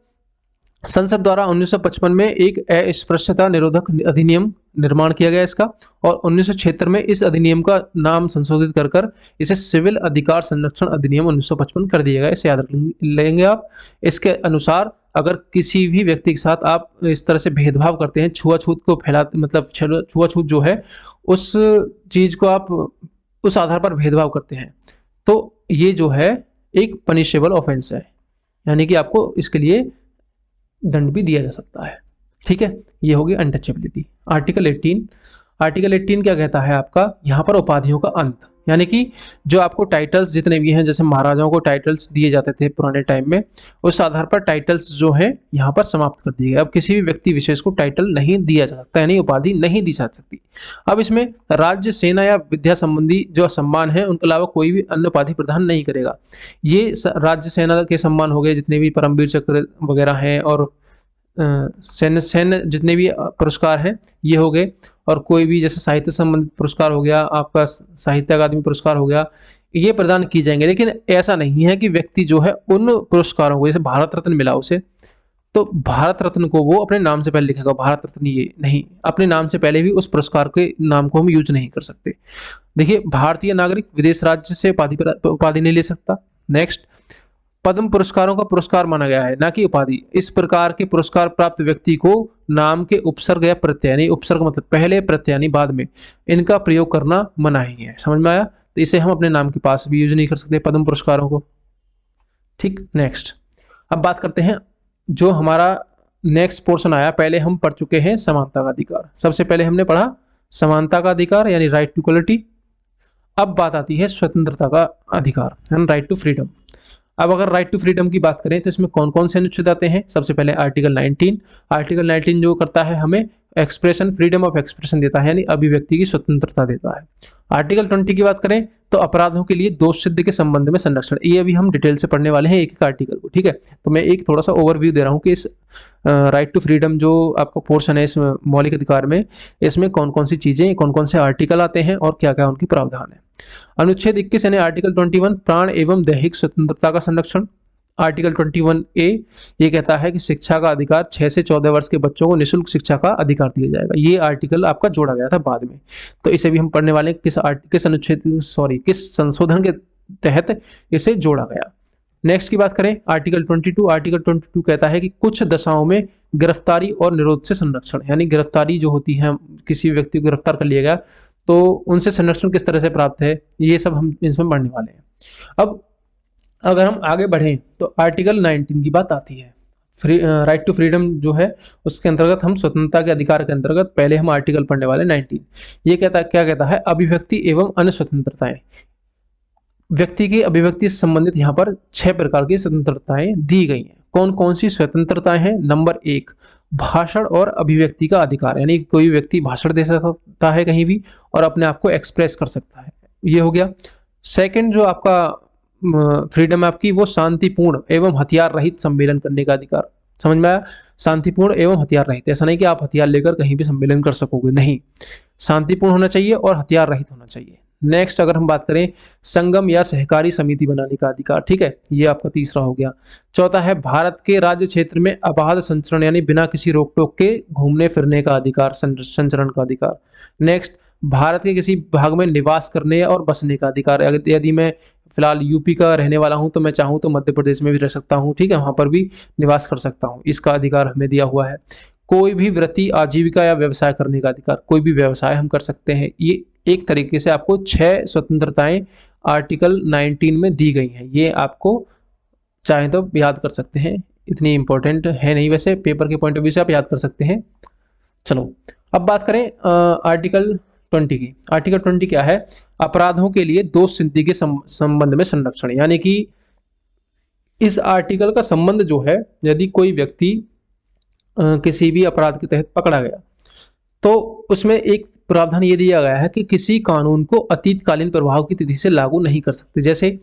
संसद द्वारा 1955 में एक अस्पृश्यता निरोधक अधिनियम निर्माण किया गया इसका, और 1976 में इस अधिनियम का नाम संशोधित कर कर इसे सिविल अधिकार संरक्षण अधिनियम 1955 कर दिया गया। इसे याद रख लेंगे आप। इसके अनुसार अगर किसी भी व्यक्ति के साथ आप इस तरह से भेदभाव करते हैं, छुआछूत को फैलाते, मतलब छुआछूत जो है उस चीज को आप उस आधार पर भेदभाव करते हैं, तो ये जो है एक पनिशेबल ऑफेंस है, यानी कि आपको इसके लिए दंड भी दिया जा सकता है। ठीक है, ये होगी अनटचेबिलिटी। आर्टिकल 18 क्या कहता है आपका? यहाँ पर उपाधियों का अंत, यानी कि जो आपको टाइटल्स जितने भी हैं, जैसे महाराजाओं को टाइटल्स दिए जाते थे पुराने टाइम में, उस आधार पर टाइटल्स जो हैं यहाँ पर समाप्त कर दिए गए। अब किसी भी व्यक्ति विशेष को टाइटल नहीं दिया जा सकता, यानी उपाधि नहीं दी जा सकती। अब इसमें राज्य, सेना या विद्या संबंधी जो सम्मान है उनके अलावा कोई भी अन्य उपाधि प्रदान नहीं करेगा। ये राज्य सेना के सम्मान हो गए, जितने भी परमवीर चक्र वगैरह हैं, और सैन्य जितने भी पुरस्कार हैं ये हो गए, और कोई भी जैसे साहित्य संबंधित पुरस्कार हो गया, आपका साहित्य अकादमी पुरस्कार हो गया, ये प्रदान किए जाएंगे। लेकिन ऐसा नहीं है कि व्यक्ति जो है उन पुरस्कारों को, जैसे भारत रत्न मिला उसे, तो भारत रत्न को वो अपने नाम से पहले लिखेगा भारत रत्न, ये नहीं, अपने नाम से पहले भी उस पुरस्कार के नाम को हम यूज नहीं कर सकते। देखिए, भारतीय नागरिक विदेश राज्य से उपाधि नहीं ले सकता। नेक्स्ट, पद्म पुरस्कारों का पुरस्कार माना गया है, ना कि उपाधि। इस प्रकार के पुरस्कार प्राप्त व्यक्ति को नाम के उपसर्ग या प्रत्यय, यानी उपसर्ग मतलब पहले, प्रत्यय यानी बाद में, इनका प्रयोग करना मनाही है। समझ में आया? तो इसे हम अपने नाम के पास भी यूज नहीं कर सकते पद्म पुरस्कारों को। ठीक, नेक्स्ट अब बात करते हैं जो हमारा नेक्स्ट पोर्शन आया। पहले हम पढ़ चुके हैं समानता का अधिकार। सबसे पहले हमने पढ़ा समानता का अधिकार यानी राइट टू इक्वलिटी। अब बात आती है स्वतंत्रता का अधिकार, यानी राइट टू फ्रीडम। अब अगर राइट टू फ्रीडम की बात करें तो इसमें कौन कौन से अनुच्छेद आते हैं? सबसे पहले आर्टिकल 19। आर्टिकल 19 जो करता है हमें एक्सप्रेशन, फ्रीडम ऑफ एक्सप्रेशन देता है, यानी अभिव्यक्ति की स्वतंत्रता देता है। आर्टिकल 20 की बात करें तो अपराधों के लिए दोष सिद्ध के संबंध में संरक्षण। ये अभी हम डिटेल से पढ़ने वाले हैं एक एक आर्टिकल को, ठीक है। तो मैं एक थोड़ा सा ओवरव्यू दे रहा हूँ कि इस राइट टू फ्रीडम जो आपका पोर्शन है इस मौलिक अधिकार में, इसमें कौन कौन सी चीजें, कौन कौन से आर्टिकल आते हैं और क्या क्या उनकी प्रावधान है। अनुच्छेद 21 यानी आर्टिकल 21 प्राण एवं दैहिक स्वतंत्रता का संरक्षण। आर्टिकल 21A ये कहता है कि शिक्षा का अधिकार 6 से 14 वर्ष के बच्चों को निःशुल्क शिक्षा का अधिकार दिया जाएगा। ये आर्टिकल आपका जोड़ा गया था बाद में, तो इसे भी हम पढ़ने वाले हैं किस संशोधन के तहत इसे जोड़ा गया। नेक्स्ट की बात करें आर्टिकल 22। आर्टिकल 22 कहता है कि कुछ दशाओं में गिरफ्तारी और निरोध से संरक्षण, यानी गिरफ्तारी जो होती है, किसी व्यक्ति को गिरफ्तार कर लिया गया तो उनसे संरक्षण किस तरह से प्राप्त है, ये सब हम इसमें पढ़ने वाले हैं। अब अगर हम आगे बढ़ें तो आर्टिकल 19 की बात आती है। राइट टू फ्रीडम जो है उसके अंतर्गत हम स्वतंत्रता के अधिकार के अंतर्गत पहले हम आर्टिकल पढ़ने वाले 19। ये क्या कहता है? अभिव्यक्ति एवं अन्य स्वतंत्रताएं। व्यक्ति की अभिव्यक्ति से संबंधित यहाँ पर 6 प्रकार की स्वतंत्रताएं दी गई हैं। कौन कौन सी स्वतंत्रताएं हैं? नंबर 1 भाषण और अभिव्यक्ति का अधिकार, यानी कोई व्यक्ति भाषण दे सकता है कहीं भी और अपने आप को एक्सप्रेस कर सकता है, ये हो गया। सेकंड जो आपका फ्रीडम है आपकी, वो शांतिपूर्ण एवं हथियार रहित सम्मेलन करने का अधिकार। समझ में आया? शांतिपूर्ण एवं हथियार रहित, ऐसा नहीं कि आप हथियार लेकर कहीं भी सम्मेलन कर सकोगे, नहीं, शांतिपूर्ण होना चाहिए और हथियार रहित होना चाहिए। नेक्स्ट अगर हम बात करें संगम या सहकारी समिति बनाने का अधिकार, ठीक है, ये आपका तीसरा हो गया। चौथा है भारत के राज्य क्षेत्र में अबाध संचरण यानी बिना किसी रोक टोक के घूमने फिरने का अधिकार, संचरण का अधिकार। नेक्स्ट भारत के किसी भाग में निवास करने और बसने का अधिकार, यदि मैं फिलहाल यूपी का रहने वाला हूं तो मैं चाहूं तो मध्य प्रदेश में भी रह सकता हूं, ठीक है, वहां पर भी निवास कर सकता हूं, इसका अधिकार हमें दिया हुआ है। कोई भी वृत्ति, आजीविका या व्यवसाय करने का अधिकार, कोई भी व्यवसाय हम कर सकते हैं। ये एक तरीके से आपको 6 स्वतंत्रताएं आर्टिकल 19 में दी गई हैं, ये आपको चाहे तो याद कर सकते हैं, इतनी इंपॉर्टेंट है नहीं, वैसे पेपर के पॉइंट ऑफ व्यू से आप याद कर सकते हैं। चलो अब बात करें आर्टिकल 20 की। आर्टिकल 20 क्या है? अपराधों के लिए दोष सिद्धि के संबंध में संरक्षण, यानी कि इस आर्टिकल का संबंध जो है, यदि कोई व्यक्ति किसी भी अपराध के तहत पकड़ा गया तो उसमें एक प्रावधान ये दिया गया है कि किसी कानून को अतीतकालीन प्रभाव की तिथि से लागू नहीं कर सकते। जैसे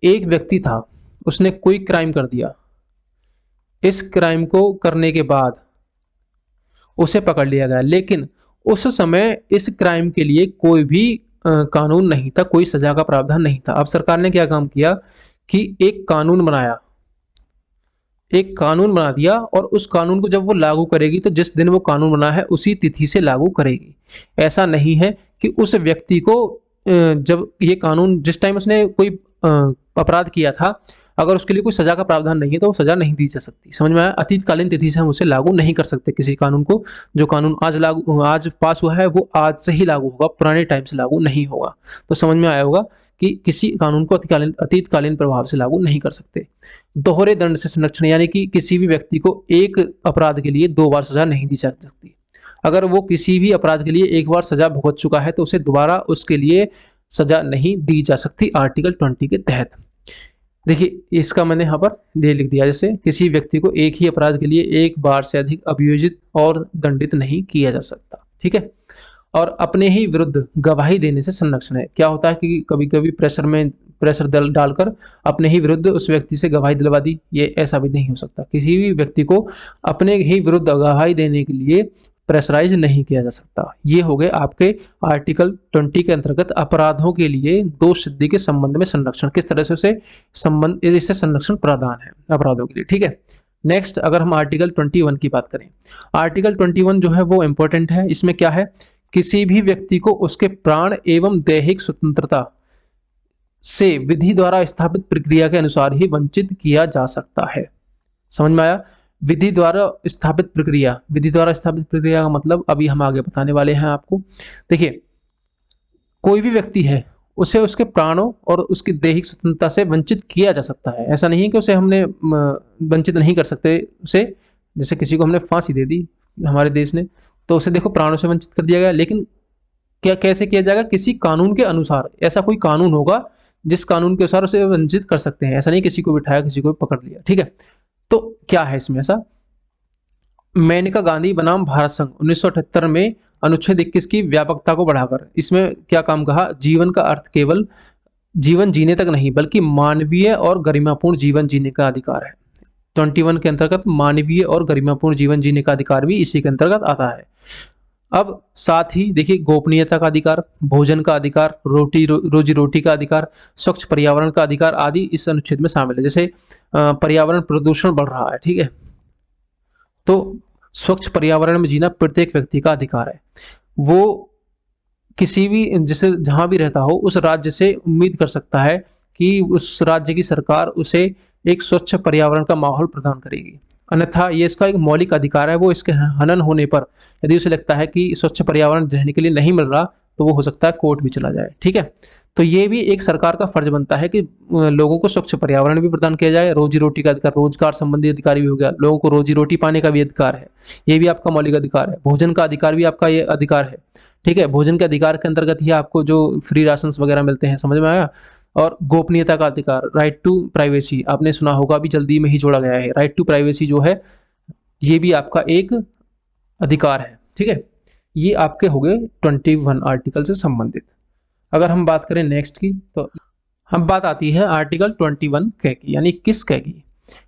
एक व्यक्ति था, उसने कोई क्राइम कर दिया, इस क्राइम को करने के बाद उसे पकड़ लिया गया, लेकिन उस समय इस क्राइम के लिए कोई भी कानून नहीं था, कोई सजा का प्रावधान नहीं था। अब सरकार ने क्या काम किया कि एक कानून बना दिया और उस कानून को जब वो लागू करेगी तो जिस दिन वो कानून बना है उसी तिथि से लागू करेगी। ऐसा नहीं है कि उस व्यक्ति को जब ये कानून, जिस टाइम उसने कोई अपराध किया था, अगर उसके लिए कोई सजा का प्रावधान नहीं है तो वो सजा नहीं दी जा सकती। समझ में आया? अतीतकालीन तिथि से हम उसे लागू नहीं कर सकते किसी कानून को। जो कानून आज पास हुआ है वो आज से ही लागू होगा, पुराने टाइम से लागू नहीं होगा। तो समझ में आया होगा कि किसी कानून को अतीतकालीन प्रभाव से लागू नहीं कर सकते। दोहरे दंड से संरक्षण, यानी कि किसी भी व्यक्ति को एक अपराध के लिए 2 बार सजा नहीं दी जा सकती। अगर वो किसी भी अपराध के लिए एक बार सजा भुगत चुका है तो उसे दोबारा उसके लिए सजा नहीं दी जा सकती आर्टिकल 20 के तहत। देखिए इसका मैंने यहाँ पर दे लिख दिया, जैसे किसी व्यक्ति को एक ही अपराध के लिए एक बार से अधिक अभियोजित और दंडित नहीं किया जा सकता, ठीक है। और अपने ही विरुद्ध गवाही देने से संरक्षण है। क्या होता है कि कभी कभी प्रेशर डालकर अपने ही विरुद्ध उस व्यक्ति से गवाही दिलवा दी, ये ऐसा भी नहीं हो सकता। किसी भी व्यक्ति को अपने ही विरुद्ध गवाही देने के लिए प्रेशराइज नहीं किया जा सकता। ये हो गए आपके आर्टिकल 20 के अंतर्गत अपराधों के लिए दोष सिद्धि के संबंध में संरक्षण, किस तरह से इससे संरक्षण प्रावधान है अपराधों के लिए, ठीक है। नेक्स्ट अगर हम आर्टिकल 21 की बात करें, आर्टिकल 21 जो है वो इंपॉर्टेंट है। इसमें क्या है? किसी भी व्यक्ति को उसके प्राण एवं दैहिक स्वतंत्रता से विधि द्वारा स्थापित प्रक्रिया के अनुसार ही वंचित किया जा सकता है। समझ में आया? विधि द्वारा स्थापित प्रक्रिया का मतलब अभी हम आगे बताने वाले हैं आपको। देखिए कोई भी व्यक्ति है, उसे उसके प्राणों और उसकी दैहिक स्वतंत्रता से वंचित किया जा सकता है। ऐसा नहीं है कि उसे हमने वंचित नहीं कर सकते उसे। जैसे किसी को हमने फांसी दे दी हमारे देश ने, तो उसे देखो प्राणों से वंचित कर दिया गया, लेकिन क्या कैसे किया जाएगा? किसी कानून के अनुसार। ऐसा कोई कानून होगा जिस कानून के अनुसार उसे वंचित कर सकते हैं। ऐसा नहीं किसी को बिठाया, किसी को पकड़ लिया, ठीक है। तो क्या है इसमें ऐसा? मेनका गांधी बनाम भारत संघ 1978 में अनुच्छेद 21 की व्यापकता को बढ़ाकर इसमें क्या काम कहा? जीवन का अर्थ केवल जीवन जीने तक नहीं बल्कि मानवीय और गरिमापूर्ण जीवन जीने का अधिकार है। 21 के अंतर्गत मानवीय और गरिमापूर्ण जीवन जीने का अधिकार भी इसी के अंतर्गत आता है। अब साथ ही देखिए गोपनीयता का अधिकार, भोजन का अधिकार, रोजी रोटी का अधिकार, स्वच्छ पर्यावरण का अधिकार आदि इस अनुच्छेद में शामिल है। जैसे पर्यावरण प्रदूषण बढ़ रहा है, ठीक है, तो स्वच्छ पर्यावरण में जीना प्रत्येक व्यक्ति का अधिकार है। वो किसी भी जैसे जहां भी रहता हो उस राज्य से उम्मीद कर सकता है कि उस राज्य की सरकार उसे एक स्वच्छ पर्यावरण का माहौल प्रदान करेगी, अन्यथा ये इसका एक मौलिक अधिकार है। वो इसके हनन होने पर यदि उसे लगता है कि स्वच्छ पर्यावरण रहने के लिए नहीं मिल रहा तो वो हो सकता है कोर्ट भी चला जाए, ठीक है। तो ये भी एक सरकार का फर्ज बनता है कि लोगों को स्वच्छ पर्यावरण भी प्रदान किया जाए, रोजी रोटी का अधिकार, रोजगार संबंधी अधिकार भी हो गया, लोगों को रोजी रोटी पाने का भी अधिकार है, ये भी आपका मौलिक अधिकार है। भोजन का अधिकार भी आपका ये अधिकार है, ठीक है। भोजन के अधिकार के अंतर्गत ही आपको जो फ्री राशन वगैरह मिलते हैं, समझ में आया। और गोपनीयता का अधिकार, राइट टू प्राइवेसी, आपने सुना होगा अभी जल्दी में ही जोड़ा गया है। राइट टू प्राइवेसी जो है ये भी आपका एक अधिकार है, ठीक है। ये आपके हो गए 21 आर्टिकल से संबंधित। अगर हम बात करें नेक्स्ट की, तो हम बात आती है आर्टिकल 21 क की, यानी किस क की?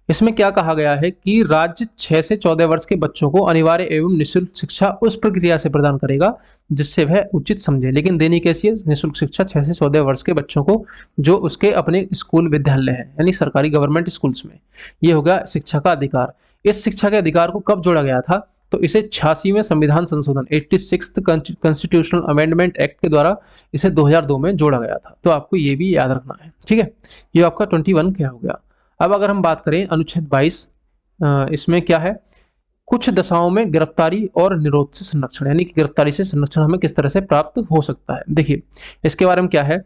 इसमें क्या कहा गया है कि राज्य 6 से 14 वर्ष के बच्चों को अनिवार्य एवं निःशुल्क शिक्षा उस प्रक्रिया से प्रदान करेगा जिससे वह उचित समझे। लेकिन देनी कैसी है? निःशुल्क शिक्षा 6 से 14 वर्ष के बच्चों को जो उसके अपने स्कूल विद्यालय है यानी सरकारी गवर्नमेंट स्कूल्स में। ये होगा शिक्षा का अधिकार। इस शिक्षा के अधिकार को कब जोड़ा गया था? तो इसे 86वें संविधान संशोधन 86th कॉन्स्टिट्यूशनल अमेंडमेंट एक्ट के द्वारा इसे 2002 में जोड़ा गया था। तो आपको ये भी याद रखना है, ठीक है। ये आपका 21 क्या हो गया। अब अगर हम बात करें अनुच्छेद 22, इसमें क्या है? कुछ दशाओं में गिरफ्तारी और निरोध से संरक्षण, यानी कि गिरफ्तारी से संरक्षण हमें किस तरह से प्राप्त हो सकता है। देखिए इसके बारे में क्या है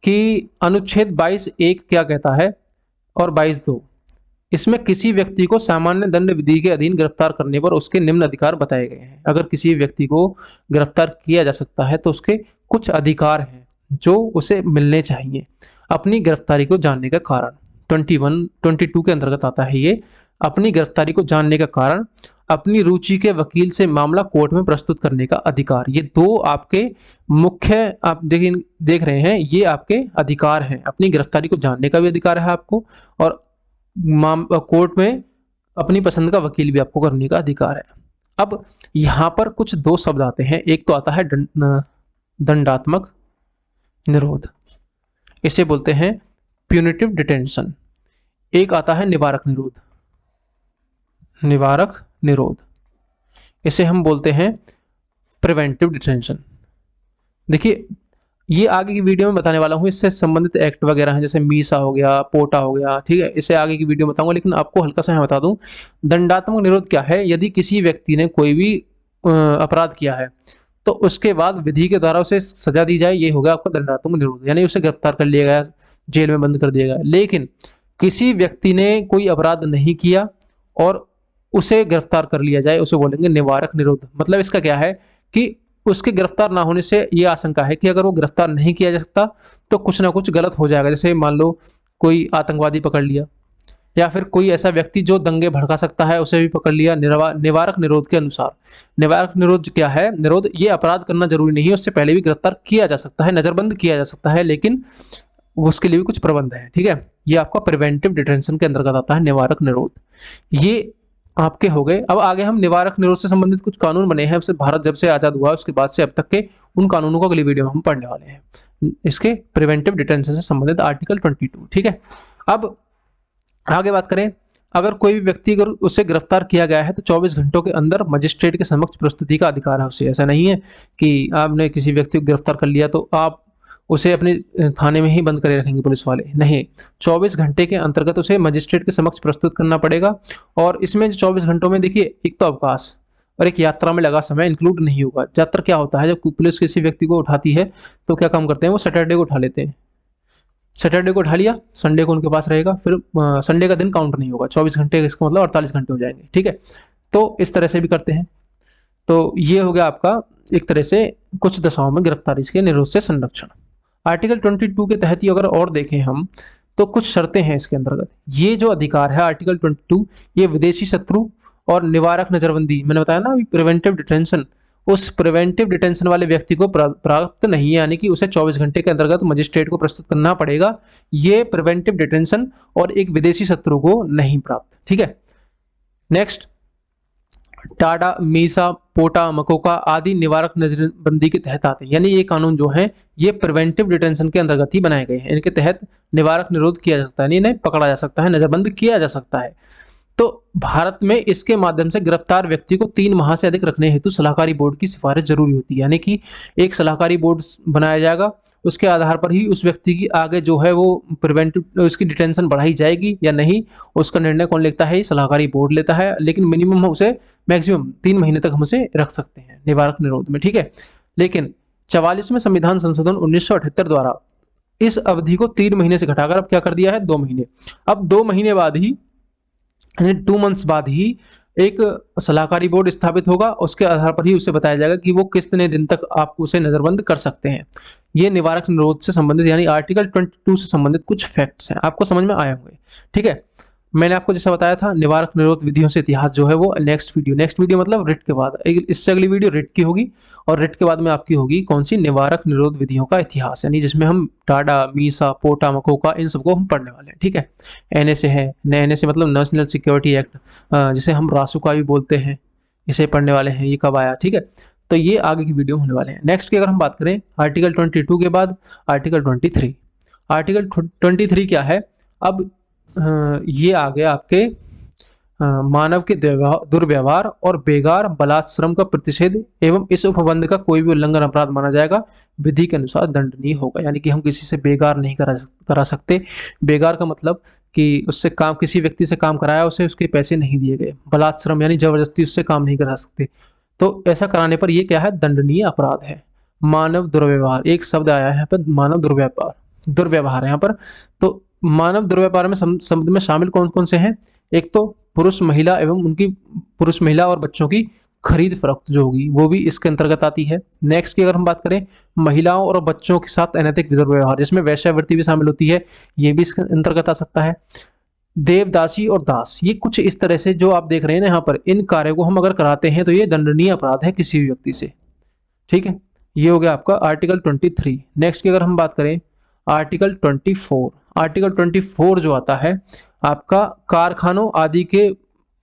कि अनुच्छेद 22(1) क्या कहता है और 22(2) इसमें किसी व्यक्ति को सामान्य दंड विधि के अधीन गिरफ्तार करने पर उसके निम्न अधिकार बताए गए हैं। अगर किसी व्यक्ति को गिरफ्तार किया जा सकता है तो उसके कुछ अधिकार हैं जो उसे मिलने चाहिए। अपनी गिरफ्तारी को जानने का कारण 22 के अंतर्गत आता है ये। अपनी गिरफ्तारी को जानने का कारण, अपनी रुचि के वकील से मामला कोर्ट में प्रस्तुत करने का अधिकार। ये दो आपके मुख्य आप देख रहे हैं, ये आपके अधिकार हैं। अपनी गिरफ्तारी को जानने का भी अधिकार है आपको, और कोर्ट में अपनी पसंद का वकील भी आपको करने का अधिकार है। अब यहाँ पर कुछ दो शब्द आते हैं। एक तो आता है दंडात्मक निरोध, इसे बोलते हैं प्यूनिटिव डिटेंशन। एक आता है निवारक निरोध, निवारक निरोध इसे हम बोलते हैं प्रिवेंटिव डिटेंशन। देखिए ये आगे की वीडियो में बताने वाला हूँ, इससे संबंधित एक्ट वगैरह हैं जैसे मीसा हो गया, पोटा हो गया, ठीक है। इसे आगे की वीडियो में बताऊंगा, लेकिन आपको हल्का सा मैं बता दूं दंडात्मक निरोध क्या है। यदि किसी व्यक्ति ने कोई भी अपराध किया है तो उसके बाद विधि के द्वारा उसे सजा दी जाए, ये होगा आपका दंडात्मक निरोध, यानी उसे गिरफ्तार कर लिया गया, जेल में बंद कर दिया गया। लेकिन किसी व्यक्ति ने कोई अपराध नहीं किया और उसे गिरफ्तार कर लिया जाए, उसे बोलेंगे निवारक निरोध। मतलब इसका क्या है कि उसके गिरफ्तार ना होने से ये आशंका है कि अगर वो गिरफ्तार नहीं किया जा सकता तो कुछ ना कुछ गलत हो जाएगा। जैसे मान लो कोई आतंकवादी पकड़ लिया, या फिर कोई ऐसा व्यक्ति जो दंगे भड़का सकता है उसे भी पकड़ लिया। निवारक निरोध के अनुसार, निवारक निरोध क्या है? निरोध ये अपराध करना जरूरी नहीं है, उससे पहले भी गिरफ्तार किया जा सकता है, नजरबंद किया जा सकता है, लेकिन उसके लिए भी कुछ प्रबंध है, ठीक है। ये आपका प्रिवेंटिव डिटेंशन के अंतर्गत आता है निवारक निरोध। ये आपके हो गए। अब आगे हम निवारक निरोध से संबंधित कुछ कानून बने हैं, उससे भारत जब से आजाद हुआ उसके बाद से अब तक के उन कानूनों को अगली वीडियो में हम पढ़ने वाले हैं। इसके प्रिवेंटिव डिटेंशन से संबंधित आर्टिकल 22, ठीक है। अब आगे बात करें, अगर कोई भी व्यक्ति अगर उसे गिरफ्तार किया गया है तो 24 घंटों के अंदर मजिस्ट्रेट के समक्ष प्रस्तुति का अधिकार है उसे। ऐसा नहीं है कि आपने किसी व्यक्ति को गिरफ्तार कर लिया तो आप उसे अपने थाने में ही बंद करे रखेंगे पुलिस वाले, नहीं। 24 घंटे के अंतर्गत उसे मजिस्ट्रेट के समक्ष प्रस्तुत करना पड़ेगा। और इसमें 24 घंटों में देखिए एक तो अवकाश और एक यात्रा में लगा समय इंक्लूड नहीं होगा। ज्यादातर क्या होता है, जब पुलिस किसी व्यक्ति को उठाती है तो क्या काम करते हैं, वो सैटरडे को उठा लेते हैं। सैटरडे को उठा लिया, संडे को उनके पास रहेगा, फिर संडे का दिन काउंट नहीं होगा। 24 घंटे इसका मतलब 48 घंटे हो जाएंगे, ठीक है। तो इस तरह से भी करते हैं। तो ये हो गया आपका एक तरह से कुछ दशाओं में गिरफ्तारी के निरोध से संरक्षण। आर्टिकल 22 के तहत ही अगर और देखें हम तो कुछ शर्तें हैं इसके अंतर्गत। ये जो अधिकार है आर्टिकल 22, ये विदेशी शत्रु और निवारक नजरबंदी, मैंने बताया ना अभी प्रिवेंटिव डिटेंशन, उस प्रिवेंटिव डिटेंशन वाले व्यक्ति को प्राप्त नहीं है, यानी कि उसे 24 घंटे के अंतर्गत मजिस्ट्रेट को प्रस्तुत करना पड़ेगा। ये प्रिवेंटिव डिटेंशन और एक विदेशी शत्रु को नहीं प्राप्त, ठीक है। नेक्स्ट, टाडा, मीसा, पोटा, मकोका आदि निवारक नजरबंदी के तहत आते हैं। यानी ये कानून जो है ये प्रिवेंटिव डिटेंशन के अंतर्गत ही बनाए गए हैं। इनके तहत निवारक निरोध किया जा सकता है, इन्हें पकड़ा जा सकता है, नजरबंद किया जा सकता है। तो भारत में इसके माध्यम से गिरफ्तार व्यक्ति को 3 माह से अधिक रखने हेतु सलाहकारी बोर्ड की सिफारिश जरूरी होती है। यानी कि एक सलाहकारी बोर्ड बनाया जाएगा, उसके आधार पर ही उस व्यक्ति की आगे जो है वो प्रिवेंटिव उसकी डिटेंशन बढ़ाई जाएगी या नहीं, उसका निर्णय कौन लेता है? सलाहकारी बोर्ड लेता है। लेकिन मिनिमम हम उसे मैक्सिमम 3 महीने तक हम उसे रख सकते हैं निवारक निरोध में, ठीक है। लेकिन 44वें संविधान संशोधन 1978 द्वारा इस अवधि को 3 महीने से घटाकर अब क्या कर दिया है? 2 महीने। अब 2 महीने बाद ही, 2 मंथ्स बाद ही एक सलाहकारी बोर्ड स्थापित होगा, उसके आधार पर ही उसे बताया जाएगा कि वो कितने दिन तक आप उसे नजरबंद कर सकते हैं। ये निवारक निरोध से संबंधित यानी आर्टिकल 22 से संबंधित कुछ फैक्ट्स हैं, आपको समझ में आए होंगे, ठीक है। मैंने आपको जैसा बताया था निवारक निरोध विधियों से इतिहास जो है वो नेक्स्ट वीडियो मतलब रिट के बाद, इससे अगली वीडियो रिट की होगी, और रिट के बाद में आपकी होगी कौन सी, निवारक निरोध विधियों का इतिहास, यानी जिसमें हम टाडा, मीसा, पोटा, मकोका इन सबको हम पढ़ने वाले हैं। ठीक है, एनएसए है, एनएसए मतलब नेशनल सिक्योरिटी एक्ट, जिसे हम रासुका भी बोलते हैं, इसे पढ़ने वाले हैं, ये कब आया। ठीक है, तो ये आगे की वीडियो होने वाले हैं। नेक्स्ट की अगर हम बात करें आर्टिकल 22 के बाद आर्टिकल 23। आर्टिकल 23 क्या है, अब ये आ गया आपके मानव के दुर्व्यवहार और बेगार बलात्श्रम का प्रतिषेध एवं इस उपबंध का कोई भी उल्लंघन अपराध माना जाएगा, विधि के अनुसार दंडनीय होगा। यानी कि हम किसी से बेगार नहीं करा सकते। बेगार का मतलब कि उससे काम, किसी व्यक्ति से काम कराया, उसे उसके पैसे नहीं दिए गए। बलात्श्रम यानी जबरदस्ती उससे काम नहीं करा सकते, तो ऐसा कराने पर ये क्या है, दंडनीय अपराध है। मानव दुर्व्यवहार, एक शब्द आया है यहाँ पर, मानव दुर्व्यवहार यहाँ पर। तो मानव दुर्व्यापार में शब्द में शामिल कौन कौन से हैं, एक तो पुरुष महिला एवं उनकी पुरुष महिला और बच्चों की खरीद फरोख्त जो होगी वो भी इसके अंतर्गत आती है। नेक्स्ट की अगर हम बात करें महिलाओं और बच्चों के साथ अनैतिक दुर्व्यवहार, जिसमें वैश्यावृत्ति भी शामिल होती है, ये भी इसके अंतर्गत आ सकता है। देवदासी और दास, ये कुछ इस तरह से जो आप देख रहे हैं ना यहाँ पर, इन कार्यों को हम अगर कराते हैं तो ये दंडनीय अपराध है किसी भी व्यक्ति से। ठीक है, ये हो गया आपका आर्टिकल 23। नेक्स्ट की अगर हम बात करें आर्टिकल 24, आर्टिकल 24 जो आता है आपका कारखानों आदि के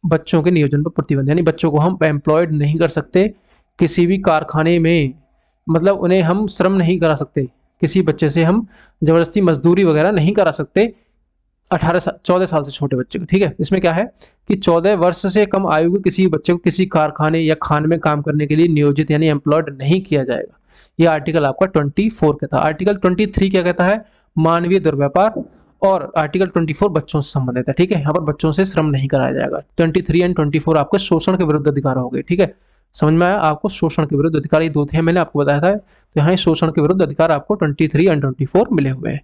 बच्चों के नियोजन पर प्रतिबंध, यानी बच्चों को हम एम्प्लॉयड नहीं कर सकते किसी भी कारखाने में, मतलब उन्हें हम श्रम नहीं करा सकते, किसी बच्चे से हम जबरदस्ती मजदूरी वगैरह नहीं करा सकते 14 साल से छोटे बच्चे को। ठीक है, इसमें क्या है कि 14 वर्ष से कम आयु के किसी बच्चे को किसी कारखाने या खान में काम करने के लिए नियोजित यानी एम्प्लॉयड नहीं किया जाएगा। यह आर्टिकल आपका 24 कहता है। आर्टिकल 23 क्या कहता है, मानवीय दुर्व्यापार, और आर्टिकल 24 बच्चों से संबंधित है। ठीक है, यहाँ पर बच्चों से श्रम नहीं कराया जाएगा। 23 एंड 24 आपके शोषण के विरुद्ध अधिकार हो गए। ठीक है, समझ में आया आपको, शोषण के विरुद्ध अधिकार ये दो थे, मैंने आपको बताया था। तो यहाँ शोषण के विरुद्ध अधिकार आपको 23 एंड 24 मिले हुए हैं।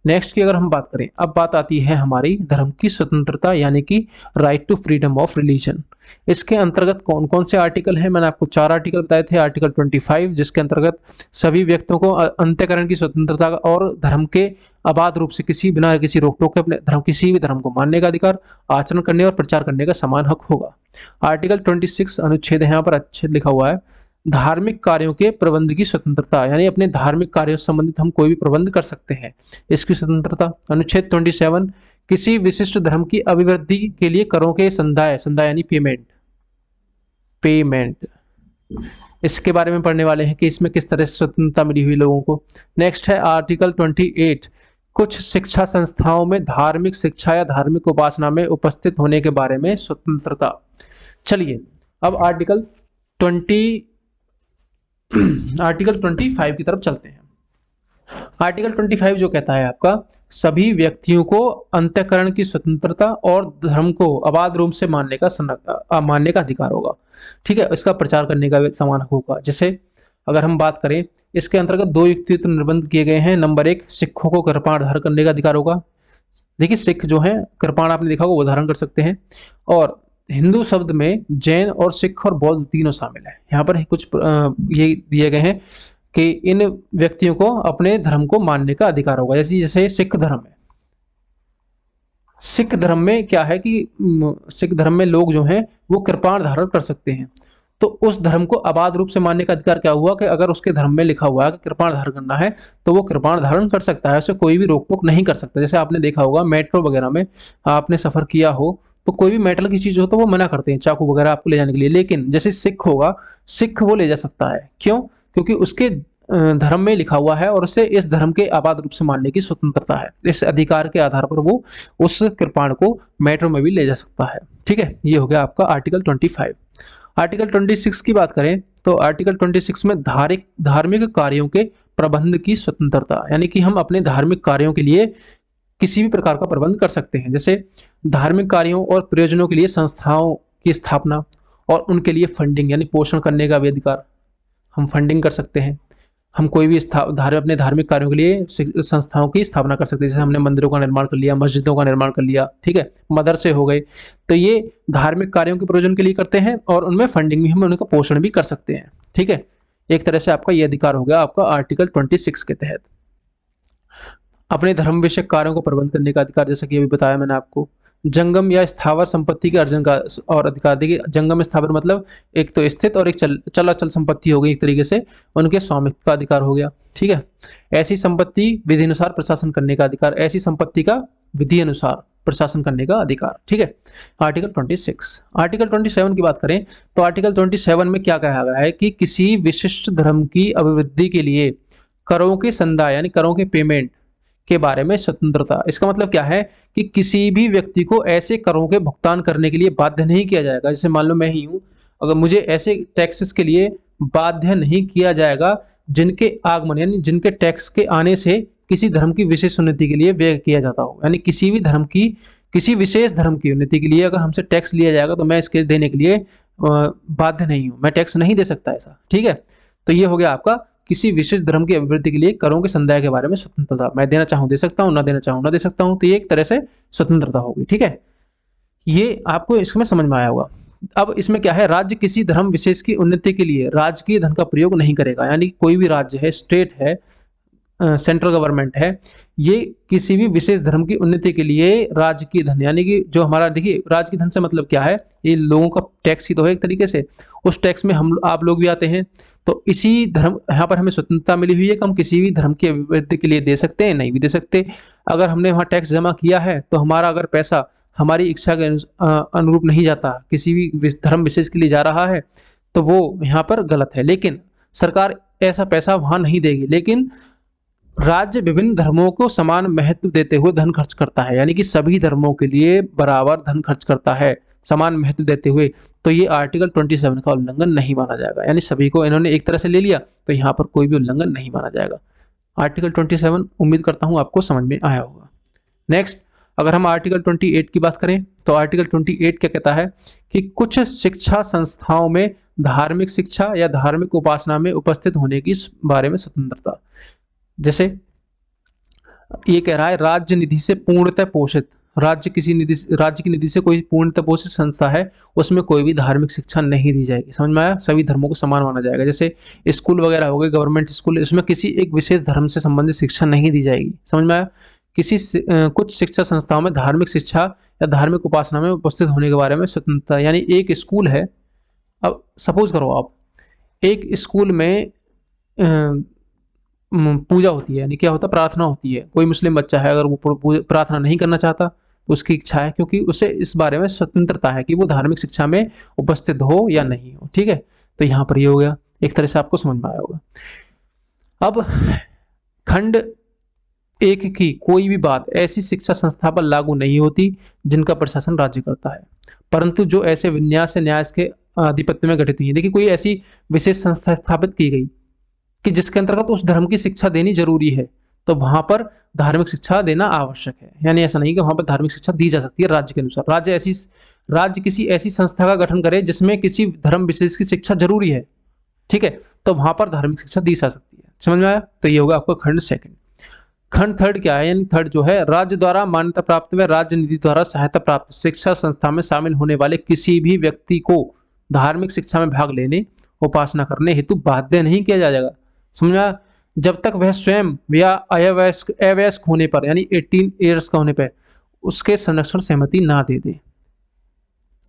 नेक्स्ट की अगर हम बात करें, अब बात आती है हमारी धर्म की स्वतंत्रता यानी कि right to freedom of religion. इसके अंतर्गत कौन कौन से आर्टिकल हैं, मैंने आपको 4 आर्टिकल बताए थे। आर्टिकल 25 जिसके अंतर्गत सभी व्यक्तियों को अंत्यकरण की स्वतंत्रता और धर्म के अबाध रूप से किसी बिना किसी रोक टोक के अपने धर्म, किसी भी धर्म को मानने का अधिकार, आचरण करने और प्रचार करने का समान हक होगा। आर्टिकल 26 अनुच्छेद यहाँ पर अच्छेद लिखा हुआ है, धार्मिक कार्यों के प्रबंध की स्वतंत्रता, यानी अपने धार्मिक कार्यों से संबंधित हम कोई भी प्रबंध कर सकते हैं, इसकी स्वतंत्रता। अनुच्छेद 27 किसी विशिष्ट धर्म की अभिवृद्धि के लिए करों के संदाय यानी पेमेंट, इसके बारे में पढ़ने वाले हैं कि इसमें किस तरह से स्वतंत्रता मिली हुई लोगों को। नेक्स्ट है आर्टिकल 28 कुछ शिक्षा संस्थाओं में धार्मिक शिक्षा या धार्मिक उपासना में उपस्थित होने के बारे में स्वतंत्रता। चलिए अब आर्टिकल 25 की तरफ चलते हैं। आर्टिकल 25 जो कहता है आपका सभी व्यक्तियों को अंतःकरण की स्वतंत्रता और धर्म को अबाध रूप से मानने का अधिकार होगा। ठीक है, इसका प्रचार करने का समान हक होगा। जैसे अगर हम बात करें, इसके अंतर्गत 2 युक्तियुक्त निर्बंध किए गए हैं। नंबर 1, सिखों को कृपाण धारण करने का अधिकार होगा। देखिए सिख जो है कृपाण आपने देखा होगा वो धारण कर सकते हैं। और हिंदू शब्द में जैन और सिख और बौद्ध तीनों शामिल है। यहाँ पर कुछ ये दिए गए हैं कि इन व्यक्तियों को अपने धर्म को मानने का अधिकार होगा। जैसे सिख धर्म है, सिख धर्म में क्या है कि सिख धर्म में लोग जो हैं वो कृपाण धारण कर सकते हैं। तो उस धर्म को अबाध रूप से मानने का अधिकार क्या हुआ कि अगर उसके धर्म में लिखा हुआ है कि कृपाण धारण करना है तो वो कृपाण धारण कर सकता है, उसे कोई भी रोक टोक नहीं कर सकता। जैसे आपने देखा होगा मेट्रो वगैरह में आपने सफर किया हो तो कोई भी मेटल की चीज हो तो वो मना करते हैं चाकू वगैरह आपको ले जाने के लिए, लेकिन जैसे सिख होगा, सिख वो ले जा सकता है। क्यों? क्योंकि उसके धर्म में लिखा हुआ है और उसे इस धर्म के आबाद रूप से मानने की स्वतंत्रता है। इस अधिकार के आधार पर वो उस कृपाण को मेट्रो में भी ले जा सकता है। ठीक है, ये हो गया आपका आर्टिकल 25। आर्टिकल 26 की बात करें तो आर्टिकल 26 में धार्मिक कार्यों के प्रबंध की स्वतंत्रता, यानी कि हम अपने धार्मिक कार्यों के लिए किसी भी प्रकार का प्रबंध कर सकते हैं। जैसे धार्मिक कार्यों और प्रयोजनों के लिए संस्थाओं की स्थापना और उनके लिए फंडिंग यानी पोषण करने का भी अधिकार, हम फंडिंग कर सकते हैं। हम कोई भी अपने धार्मिक कार्यों के लिए संस्थाओं की स्थापना कर सकते हैं। जैसे हमने मंदिरों का निर्माण कर लिया, मस्जिदों का निर्माण कर लिया, ठीक है, मदरसे हो गए, तो ये धार्मिक कार्यों के प्रयोजन के लिए करते हैं और उनमें फंडिंग भी, हम उनका पोषण भी कर सकते हैं। ठीक है, एक तरह से आपका ये अधिकार हो गया आपका आर्टिकल 26 के तहत। अपने धर्म विषयक कार्यों को प्रबंध करने का अधिकार, जैसा कि अभी बताया मैंने आपको, जंगम या स्थावर संपत्ति के अर्जन का और अधिकार। देखिए जंगम स्थावर मतलब एक तो स्थित और एक चल अचल संपत्ति हो गई, एक तरीके से उनके स्वामित्व का अधिकार हो गया। ठीक है, ऐसी संपत्ति विधि अनुसार प्रशासन करने का अधिकार, ऐसी संपत्ति का विधि अनुसार प्रशासन करने का अधिकार। ठीक है, आर्टिकल 26। आर्टिकल 27 की बात करें तो आर्टिकल 27 में क्या कहा गया है कि किसी विशिष्ट धर्म की अभिवृद्धि के लिए करों के संदाय यानी करों के पेमेंट के बारे में स्वतंत्रता। इसका मतलब क्या है कि किसी भी व्यक्ति को ऐसे करों के भुगतान करने के लिए बाध्य नहीं किया जाएगा। जैसे मान लो मैं ही हूं, अगर मुझे ऐसे टैक्सेस के लिए बाध्य नहीं किया जाएगा जिनके आगमन यानी जिनके टैक्स के आने से किसी धर्म की विशेष उन्नति के लिए व्यय किया जाता हो। यानी किसी भी धर्म की किसी विशेष धर्म की उन्नति के लिए अगर हमसे टैक्स लिया जाएगा तो मैं इसके देने के लिए बाध्य नहीं हूं, मैं टैक्स नहीं दे सकता ऐसा। ठीक है, तो ये हो गया आपका किसी विशेष धर्म की अभिवृद्धि के लिए करों के संदाय के बारे में स्वतंत्रता। मैं देना चाहूं दे सकता हूं, ना देना चाहूं ना दे सकता हूं, तो ये एक तरह से स्वतंत्रता होगी। ठीक है, ये आपको इसमें समझ में आया होगा। अब इसमें क्या है, राज्य किसी धर्म विशेष की उन्नति के लिए राजकीय धन का प्रयोग नहीं करेगा। यानी कोई भी राज्य है, स्टेट है, सेंट्रल गवर्नमेंट है, ये किसी भी विशेष धर्म की उन्नति के लिए राजकीय धन यानी कि जो हमारा, देखिए राजकीय धन से मतलब क्या है, ये लोगों का टैक्स ही तो है एक तरीके से, उस टैक्स में हम आप लोग भी आते हैं। तो इसी धर्म, यहाँ पर हमें स्वतंत्रता मिली हुई है कि हम किसी भी धर्म की अभिवृद्धि के लिए दे सकते हैं, नहीं भी दे सकते। अगर हमने वहाँ टैक्स जमा किया है तो हमारा अगर पैसा हमारी इच्छा के अनुरूप नहीं जाता, किसी भी धर्म विशेष के लिए जा रहा है, तो वो यहाँ पर गलत है। लेकिन सरकार ऐसा पैसा वहाँ नहीं देगी, लेकिन राज्य विभिन्न धर्मों को समान महत्व देते हुए धन खर्च करता है। यानी कि सभी धर्मों के लिए बराबर धन खर्च करता है, समान महत्व देते हुए। तो ये आर्टिकल 27 का उल्लंघन नहीं माना जाएगा। यानी सभी को इन्होंने एक तरह से ले लिया, तो यहाँ पर कोई भी उल्लंघन नहीं माना जाएगा। आर्टिकल 27 उम्मीद करता हूँ आपको समझ में आया होगा। नेक्स्ट, अगर हम आर्टिकल 28 की बात करें तो आर्टिकल 28 क्या कहता है कि कुछ शिक्षा संस्थाओं में धार्मिक शिक्षा या धार्मिक उपासना में उपस्थित होने की बारे में स्वतंत्रता। जैसे ये कह रहा है राज्य निधि से पूर्णतः पोषित, राज्य की निधि से कोई पूर्णतः पोषित संस्था है, उसमें कोई भी धार्मिक शिक्षा नहीं दी जाएगी। समझ में आया, सभी धर्मों को समान माना जाएगा। जैसे स्कूल वगैरह हो गए, गवर्नमेंट स्कूल, इसमें किसी एक विशेष धर्म से संबंधित शिक्षा नहीं दी जाएगी। समझ में आया। कुछ शिक्षा संस्थाओं में धार्मिक शिक्षा या धार्मिक उपासना में उपस्थित होने के बारे में स्वतंत्रता। यानी एक स्कूल है, अब सपोज करो आप एक स्कूल में पूजा होती है, यानी क्या होता है, प्रार्थना होती है। कोई मुस्लिम बच्चा है, अगर वो प्रार्थना नहीं करना चाहता तो उसकी इच्छा है, क्योंकि उसे इस बारे में स्वतंत्रता है कि वो धार्मिक शिक्षा में उपस्थित हो या नहीं हो। ठीक है, तो यहाँ पर ये हो गया, एक तरह से आपको समझ में आया होगा। अब खंड 1 की कोई भी बात ऐसी शिक्षा संस्था पर लागू नहीं होती जिनका प्रशासन राज्य करता है, परंतु जो ऐसे विन्यास या न्यास के आधिपत्य में गठित हुई है। देखिए कोई ऐसी विशेष संस्था स्थापित की गई कि जिसके अंतर्गत उस धर्म की शिक्षा देनी जरूरी है, तो वहां पर धार्मिक शिक्षा देना आवश्यक है। यानी ऐसा नहीं कि वहां पर धार्मिक शिक्षा दी जा सकती है राज्य के अनुसार। राज्य किसी ऐसी संस्था का गठन करे जिसमें किसी धर्म विशेष की शिक्षा जरूरी है, ठीक है, तो वहां पर धार्मिक शिक्षा दी जा सकती है। समझ में आया। तो ये होगा आपका खंड 2। खंड 3 क्या है, यानी 3 जो है, राज्य द्वारा मान्यता प्राप्त व राज्य निधि द्वारा सहायता प्राप्त शिक्षा संस्था में शामिल होने वाले किसी भी व्यक्ति को धार्मिक शिक्षा में भाग लेने, उपासना करने हेतु बाध्य नहीं किया जाएगा। समझा, जब तक वह स्वयं या अवयस्क होने पर, यानी 18 ईयर्स का होने पर उसके संरक्षण सहमति ना दे दे।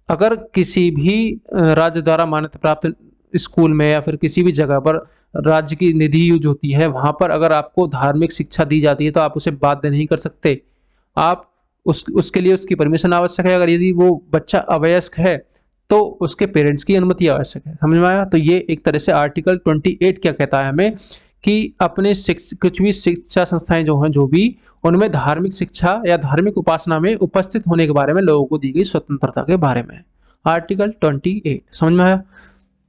अगर किसी भी राज्य द्वारा मान्यता प्राप्त स्कूल में या फिर किसी भी जगह पर राज्य की निधि यूज होती है, वहां पर अगर आपको धार्मिक शिक्षा दी जाती है तो आप उसे बाध्य नहीं कर सकते। आप उसके लिए उसकी परमिशन आवश्यक है। अगर यदि वो बच्चा अवयस्क है तो उसके पेरेंट्स की अनुमति आवश्यक है। समझ में आया। तो ये एक तरह से आर्टिकल 28 क्या कहता है हमें कि अपने कुछ भी शिक्षा संस्थाएं जो हैं, जो भी उनमें धार्मिक शिक्षा या धार्मिक उपासना में उपस्थित होने के बारे में लोगों को दी गई स्वतंत्रता के बारे में। आर्टिकल 28 समझ में आया।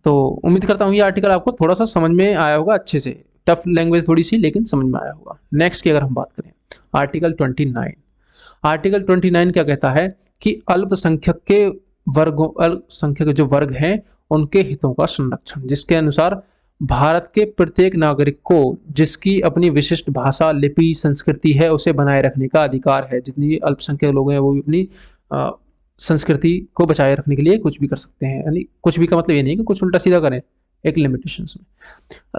तो उम्मीद करता हूँ ये आर्टिकल आपको थोड़ा सा समझ में आया होगा, अच्छे से, टफ लैंग्वेज थोड़ी सी, लेकिन समझ में आया होगा। नेक्स्ट की अगर हम बात करें आर्टिकल 29। आर्टिकल 29 क्या कहता है कि अल्पसंख्यक जो वर्ग हैं उनके हितों का संरक्षण, जिसके अनुसार भारत के प्रत्येक नागरिक को जिसकी अपनी विशिष्ट भाषा, लिपि, संस्कृति है उसे बनाए रखने का अधिकार है। जितनी अल्पसंख्यक लोग हैं वो भी अपनी संस्कृति को बचाए रखने के लिए कुछ भी कर सकते हैं। यानी कुछ भी का मतलब ये नहीं कि कुछ उल्टा सीधा करें, एक लिमिटेशंस में।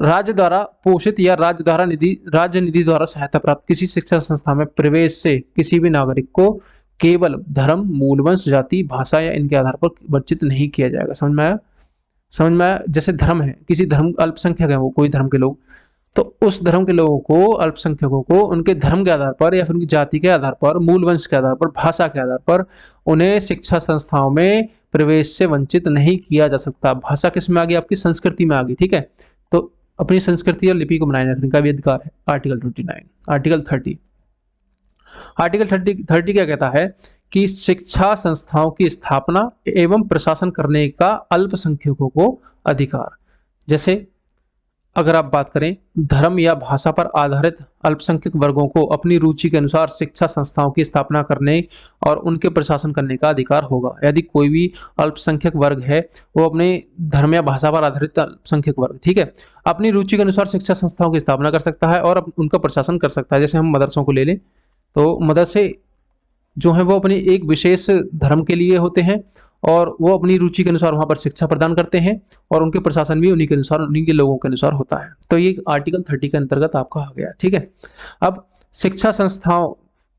राज्य द्वारा पोषित या राज्य निधि द्वारा सहायता प्राप्त किसी शिक्षा संस्था में प्रवेश से किसी भी नागरिक को केवल धर्म, मूल, वंश, जाति, भाषा या इनके आधार पर वर्जित नहीं किया जाएगा। समझ में आया? समझ में आया? जैसे धर्म है, किसी धर्म अल्पसंख्यक है वो, कोई धर्म के लोग, तो उस धर्म के लोगों को, अल्पसंख्यकों को उनके धर्म के आधार पर या फिर उनकी जाति के आधार पर, मूल वंश के आधार पर, भाषा के आधार पर उन्हें शिक्षा संस्थाओं में प्रवेश से वंचित नहीं किया जा सकता। भाषा किस में आ गई? आपकी संस्कृति में आ गई। ठीक है, तो अपनी संस्कृति और लिपि को बनाए रखने का भी अधिकार है। आर्टिकल 29। आर्टिकल 30। आर्टिकल 30 क्या कहता है कि शिक्षा संस्थाओं की स्थापना एवं प्रशासन करने का अल्पसंख्यकों को अधिकार। जैसे अगर आप बात करें, धर्म या भाषा पर आधारित अल्पसंख्यक वर्गों को अपनी रुचि के अनुसार शिक्षा संस्थाओं की स्थापना करने और उनके प्रशासन करने का अधिकार होगा। यदि कोई भी अल्पसंख्यक वर्ग है, वो अपने धर्म या भाषा पर आधारित अल्पसंख्यक वर्ग, ठीक है, अपनी रुचि के अनुसार शिक्षा संस्थाओं की स्थापना कर सकता है और उनका प्रशासन कर सकता है। जैसे हम मदरसों को ले लें, तो मदरसे जो है वो अपनी एक विशेष धर्म के लिए होते हैं और वो अपनी रुचि के अनुसार वहां पर शिक्षा प्रदान करते हैं और उनके प्रशासन भी उन्हीं के अनुसार, उन्हीं के लोगों के अनुसार होता है। तो ये आर्टिकल 30 के अंतर्गत आपका आ गया। ठीक है, अब शिक्षा संस्थाओं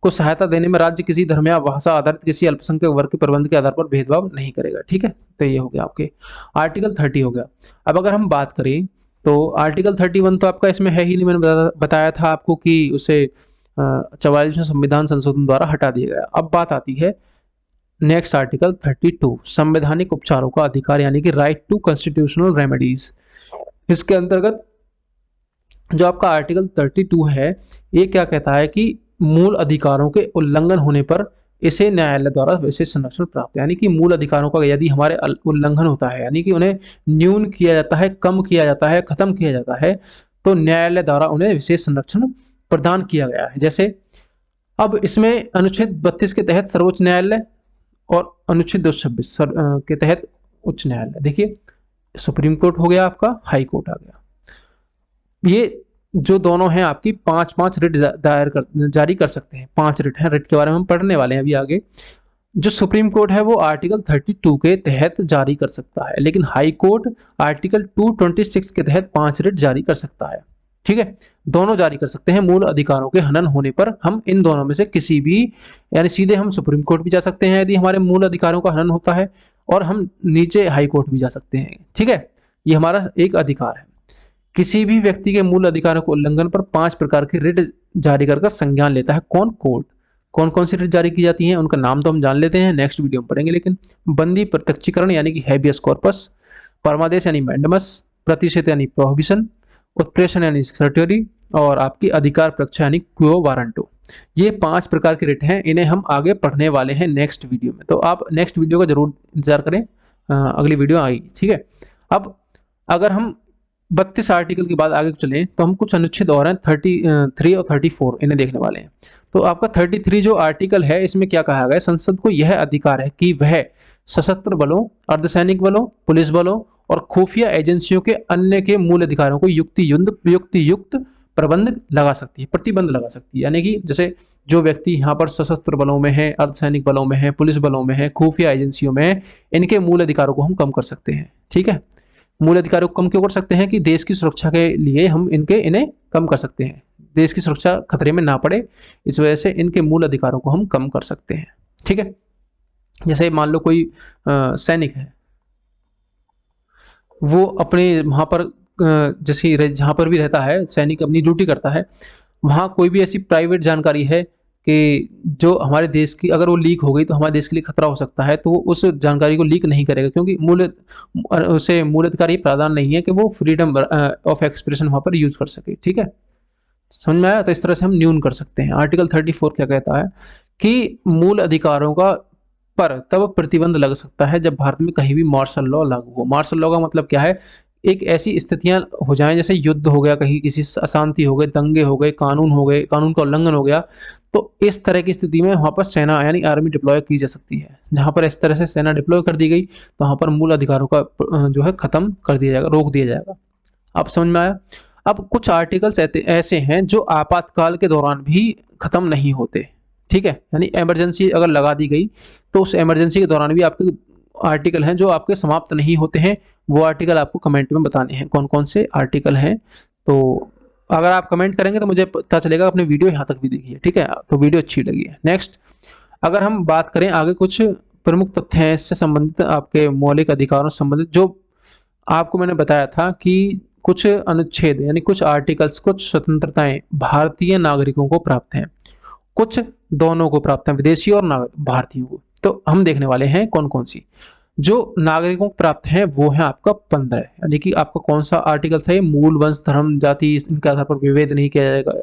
को सहायता देने में राज्य किसी धर्म या भाषा आधारित किसी अल्पसंख्यक वर्ग के प्रबंध के आधार पर भेदभाव नहीं करेगा। ठीक है, तो ये हो गया आपके आर्टिकल 30 हो गया। अब अगर हम बात करें तो आर्टिकल 31 तो आपका इसमें है ही नहीं, मैंने बताया था आपको कि उसे 44वें संविधान संशोधन द्वारा हटा दिया गया। अब बात आती है नेक्स्ट आर्टिकल 32, संवैधानिक उपचारों का अधिकार यानी कि राइट टू कॉन्स्टिट्यूशनल रेमेडीज। इसके अंतर्गत जो आपका आर्टिकल 32 है, ये क्या कहता है कि मूल अधिकारों के उल्लंघन होने पर इसे न्यायालय द्वारा विशेष संरक्षण प्राप्त है। यानी कि मूल अधिकारों का यदि हमारे उल्लंघन होता है, यानी कि उन्हें न्यून किया जाता है, कम किया जाता है, खत्म किया जाता है, तो न्यायालय द्वारा उन्हें विशेष संरक्षण प्रदान किया गया है। जैसे अब इसमें अनुच्छेद 32 के तहत सर्वोच्च न्यायालय और अनुच्छेद 226 के तहत उच्च न्यायालय। देखिए, सुप्रीम कोर्ट हो गया आपका, हाई कोर्ट आ गया। ये जो दोनों हैं आपकी 5 रिट जारी कर सकते हैं। 5 रिट हैं, रिट के बारे में हम पढ़ने वाले हैं अभी आगे। जो सुप्रीम कोर्ट है वो आर्टिकल 32 के तहत जारी कर सकता है, लेकिन हाई कोर्ट आर्टिकल 226 के तहत 5 रिट जारी कर सकता है। ठीक है, दोनों जारी कर सकते हैं। मूल अधिकारों के हनन होने पर हम इन दोनों में से किसी भी, यानी सीधे हम सुप्रीम कोर्ट भी जा सकते हैं यदि हमारे मूल अधिकारों का हनन होता है, और हम नीचे हाई कोर्ट भी जा सकते हैं। ठीक है, ये हमारा एक अधिकार है। किसी भी व्यक्ति के मूल अधिकारों के उल्लंघन पर 5 प्रकार की रिट जारी कर संज्ञान लेता है कौन? कोर्ट। कौन कौन सी रिट जारी की जाती हैं उनका नाम तो हम जान लेते हैं, नेक्स्ट वीडियो में पढ़ेंगे। लेकिन बंदी प्रत्यक्षीकरण यानी कि हैबियस कॉर्पस, परमादेश यानी मैंडमस, प्रतिषेध यानी प्रोहिबिशन, उत्प्रेषण यानी सर्टरी, और आपकी अधिकार परीक्षा यानी क्वो वारंटो। ये 5 प्रकार की रिट हैं, इन्हें हम आगे पढ़ने वाले हैं नेक्स्ट वीडियो में। तो आप नेक्स्ट वीडियो का जरूर इंतजार करें, अगली वीडियो आएगी। ठीक है, अब अगर हम 32 आर्टिकल के बाद आगे चलें तो हम कुछ अनुच्छेद और हैं 33 और 34, इन्हें देखने वाले हैं। तो आपका 33 जो आर्टिकल है, इसमें क्या कहा गया है? संसद को यह अधिकार है कि वह सशस्त्र बलों, अर्धसैनिक बलों, पुलिस बलों और खुफिया एजेंसियों के अन्य के मूल अधिकारों को युक्त प्रबंध लगा सकती है, प्रतिबंध लगा सकती है। यानी कि जैसे जो व्यक्ति यहाँ पर सशस्त्र बलों में है, अर्धसैनिक बलों में है, पुलिस बलों में है, खुफिया एजेंसियों में है, इनके मूल अधिकारों को हम कम कर सकते हैं। ठीक है, मूल अधिकारों को कम क्यों कर सकते हैं? कि देश की सुरक्षा के लिए हम इन्हें कम कर सकते हैं, देश की सुरक्षा खतरे में ना पड़े, इस वजह से इनके मूल अधिकारों को हम कम कर सकते हैं। ठीक है, जैसे मान लो कोई सैनिक है, वो अपने वहां पर जैसे जहां पर भी रहता है, सैनिक अपनी ड्यूटी करता है, वहां कोई भी ऐसी प्राइवेट जानकारी है कि जो हमारे देश की अगर वो लीक हो गई तो हमारे देश के लिए खतरा हो सकता है, तो वो उस जानकारी को लीक नहीं करेगा, क्योंकि उसे मूल अधिकार ये प्रावधान नहीं है कि वो फ्रीडम ऑफ एक्सप्रेशन वहां पर यूज कर सके। ठीक है, समझ में आया? तो इस तरह से हम न्यून कर सकते हैं। आर्टिकल 34 क्या कहता है कि मूल अधिकारों का पर तब प्रतिबंध लग सकता है जब भारत में कहीं भी मार्शल लॉ लागू हो। मार्शल लॉ का मतलब क्या है? एक ऐसी स्थितियां हो जाएं, जैसे युद्ध हो गया, कहीं किसी अशांति हो गए, दंगे हो गए, कानून हो गए, कानून का उल्लंघन हो गया, तो इस तरह की स्थिति में वहां पर सेना यानी आर्मी डिप्लॉय की जा सकती है। जहां पर इस तरह से सेना डिप्लॉय कर दी गई तो वहां पर मूल अधिकारों का जो है खत्म कर दिया जाएगा, रोक दिया जाएगा। आप समझ में आया? अब कुछ आर्टिकल्स ऐसे हैं जो आपातकाल के दौरान भी खत्म नहीं होते। ठीक है, यानी इमरजेंसी अगर लगा दी गई तो उस इमरजेंसी के दौरान भी आपके आर्टिकल हैं जो आपके समाप्त नहीं होते हैं। वो आर्टिकल आपको कमेंट में बताने हैं कौन कौन से आर्टिकल हैं। तो अगर आप कमेंट करेंगे तो मुझे पता चलेगा। अपने वीडियो यहाँ तक भी देखिए। ठीक है, तो वीडियो अच्छी लगी है। नेक्स्ट, अगर हम बात करें आगे, कुछ प्रमुख तथ्य हैं इससे संबंधित, आपके मौलिक अधिकारों से संबंधित, जो आपको मैंने बताया था कि कुछ अनुच्छेद यानी कुछ आर्टिकल्स, कुछ स्वतंत्रताएं भारतीय नागरिकों को प्राप्त हैं, कुछ दोनों को प्राप्त है, विदेशी और भारतीयों को। तो हम देखने वाले हैं कौन कौन सी। जो नागरिकों को प्राप्त है वो है आपका 15, यानी कि आपका कौन सा आर्टिकल था ये, मूल, वंश, धर्म, जाति इनके आधार पर विभेद नहीं किया जाएगा,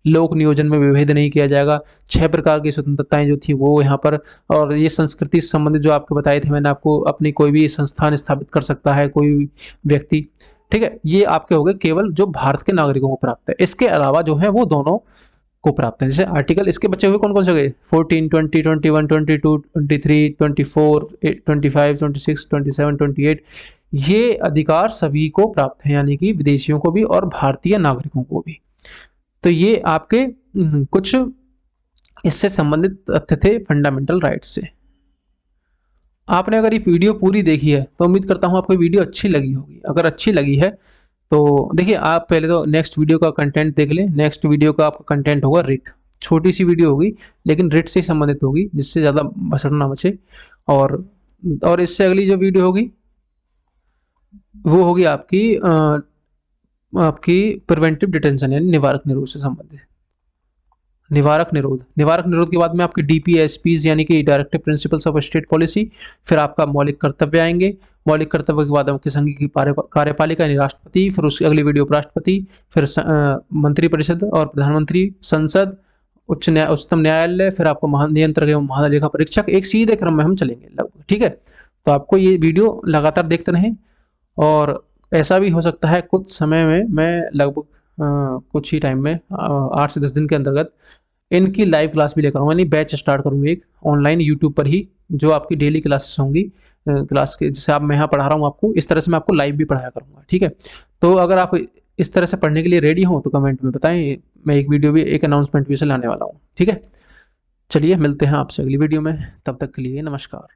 लोक नियोजन में विभेद नहीं किया जाएगा, 6 प्रकार की स्वतंत्रताएं जो थी वो यहाँ पर, और ये संस्कृति से संबंधित जो आपको बताए थे मैंने आपको, अपनी कोई भी संस्थान स्थापित कर सकता है कोई भी व्यक्ति, ठीक है। ये आपके हो गए केवल जो भारत के नागरिकों को प्राप्त है। इसके अलावा जो है वो दोनों को प्राप्त है। जैसे आर्टिकल इसके बचे हुए कौन कौन से हो गए, 14, 20, 21, 22, 23, 24, 25, 26, 27, 28, ये अधिकार सभी को प्राप्त है, यानी कि विदेशियों को भी और भारतीय नागरिकों को भी। तो ये आपके कुछ इससे संबंधित तथ्य थे फंडामेंटल राइट्स से। आपने अगर ये वीडियो पूरी देखी है तो उम्मीद करता हूँ आपको वीडियो अच्छी लगी होगी। अगर अच्छी लगी है तो देखिए, आप पहले तो नेक्स्ट वीडियो का कंटेंट देख लें। नेक्स्ट वीडियो का आपका कंटेंट होगा रिट, छोटी सी वीडियो होगी लेकिन रिट से संबंधित होगी, जिससे ज़्यादा भसड़ ना बचे। और इससे अगली जो वीडियो होगी वो होगी आपकी प्रिवेंटिव डिटेंशन यानी निवारक निरोध से संबंधित। निवारक निरोध के बाद में आपके डीपीएसपीज यानी कि directive principles of state policy, फिर आपका मौलिक कर्तव्य आएंगे। मौलिक कर्तव्य के बाद आपके संघ की कार्यपालिका यानी राष्ट्रपति, फिर उसकी अगली वीडियो उपराष्ट्रपति, फिर मंत्रिपरिषद और प्रधानमंत्री, संसद, उच्चतम न्यायालय, फिर आपको महानियंत्रक एवं महालेखा परीक्षक। एक सीधे क्रम में हम चलेंगे लगभग, ठीक है। तो आपको ये वीडियो लगातार देखते रहें, और ऐसा भी हो सकता है कुछ समय में मैं लगभग कुछ ही टाइम में 8 से 10 दिन के अंतर्गत इनकी लाइव क्लास भी लेकर आऊँगा, यानी बैच स्टार्ट करूँगा एक ऑनलाइन यूट्यूब पर ही, जो आपकी डेली क्लासेस होंगी। क्लास के जैसे मैं यहाँ पढ़ा रहा हूँ आपको, इस तरह से मैं आपको लाइव भी पढ़ाया करूँगा, ठीक है। तो अगर आप इस तरह से पढ़ने के लिए रेडी हो तो कमेंट में बताएं, मैं एक वीडियो भी, एक अनाउंसमेंट भी से लाने वाला हूँ, ठीक है। चलिए मिलते हैं आपसे अगली वीडियो में, तब तक के लिए नमस्कार।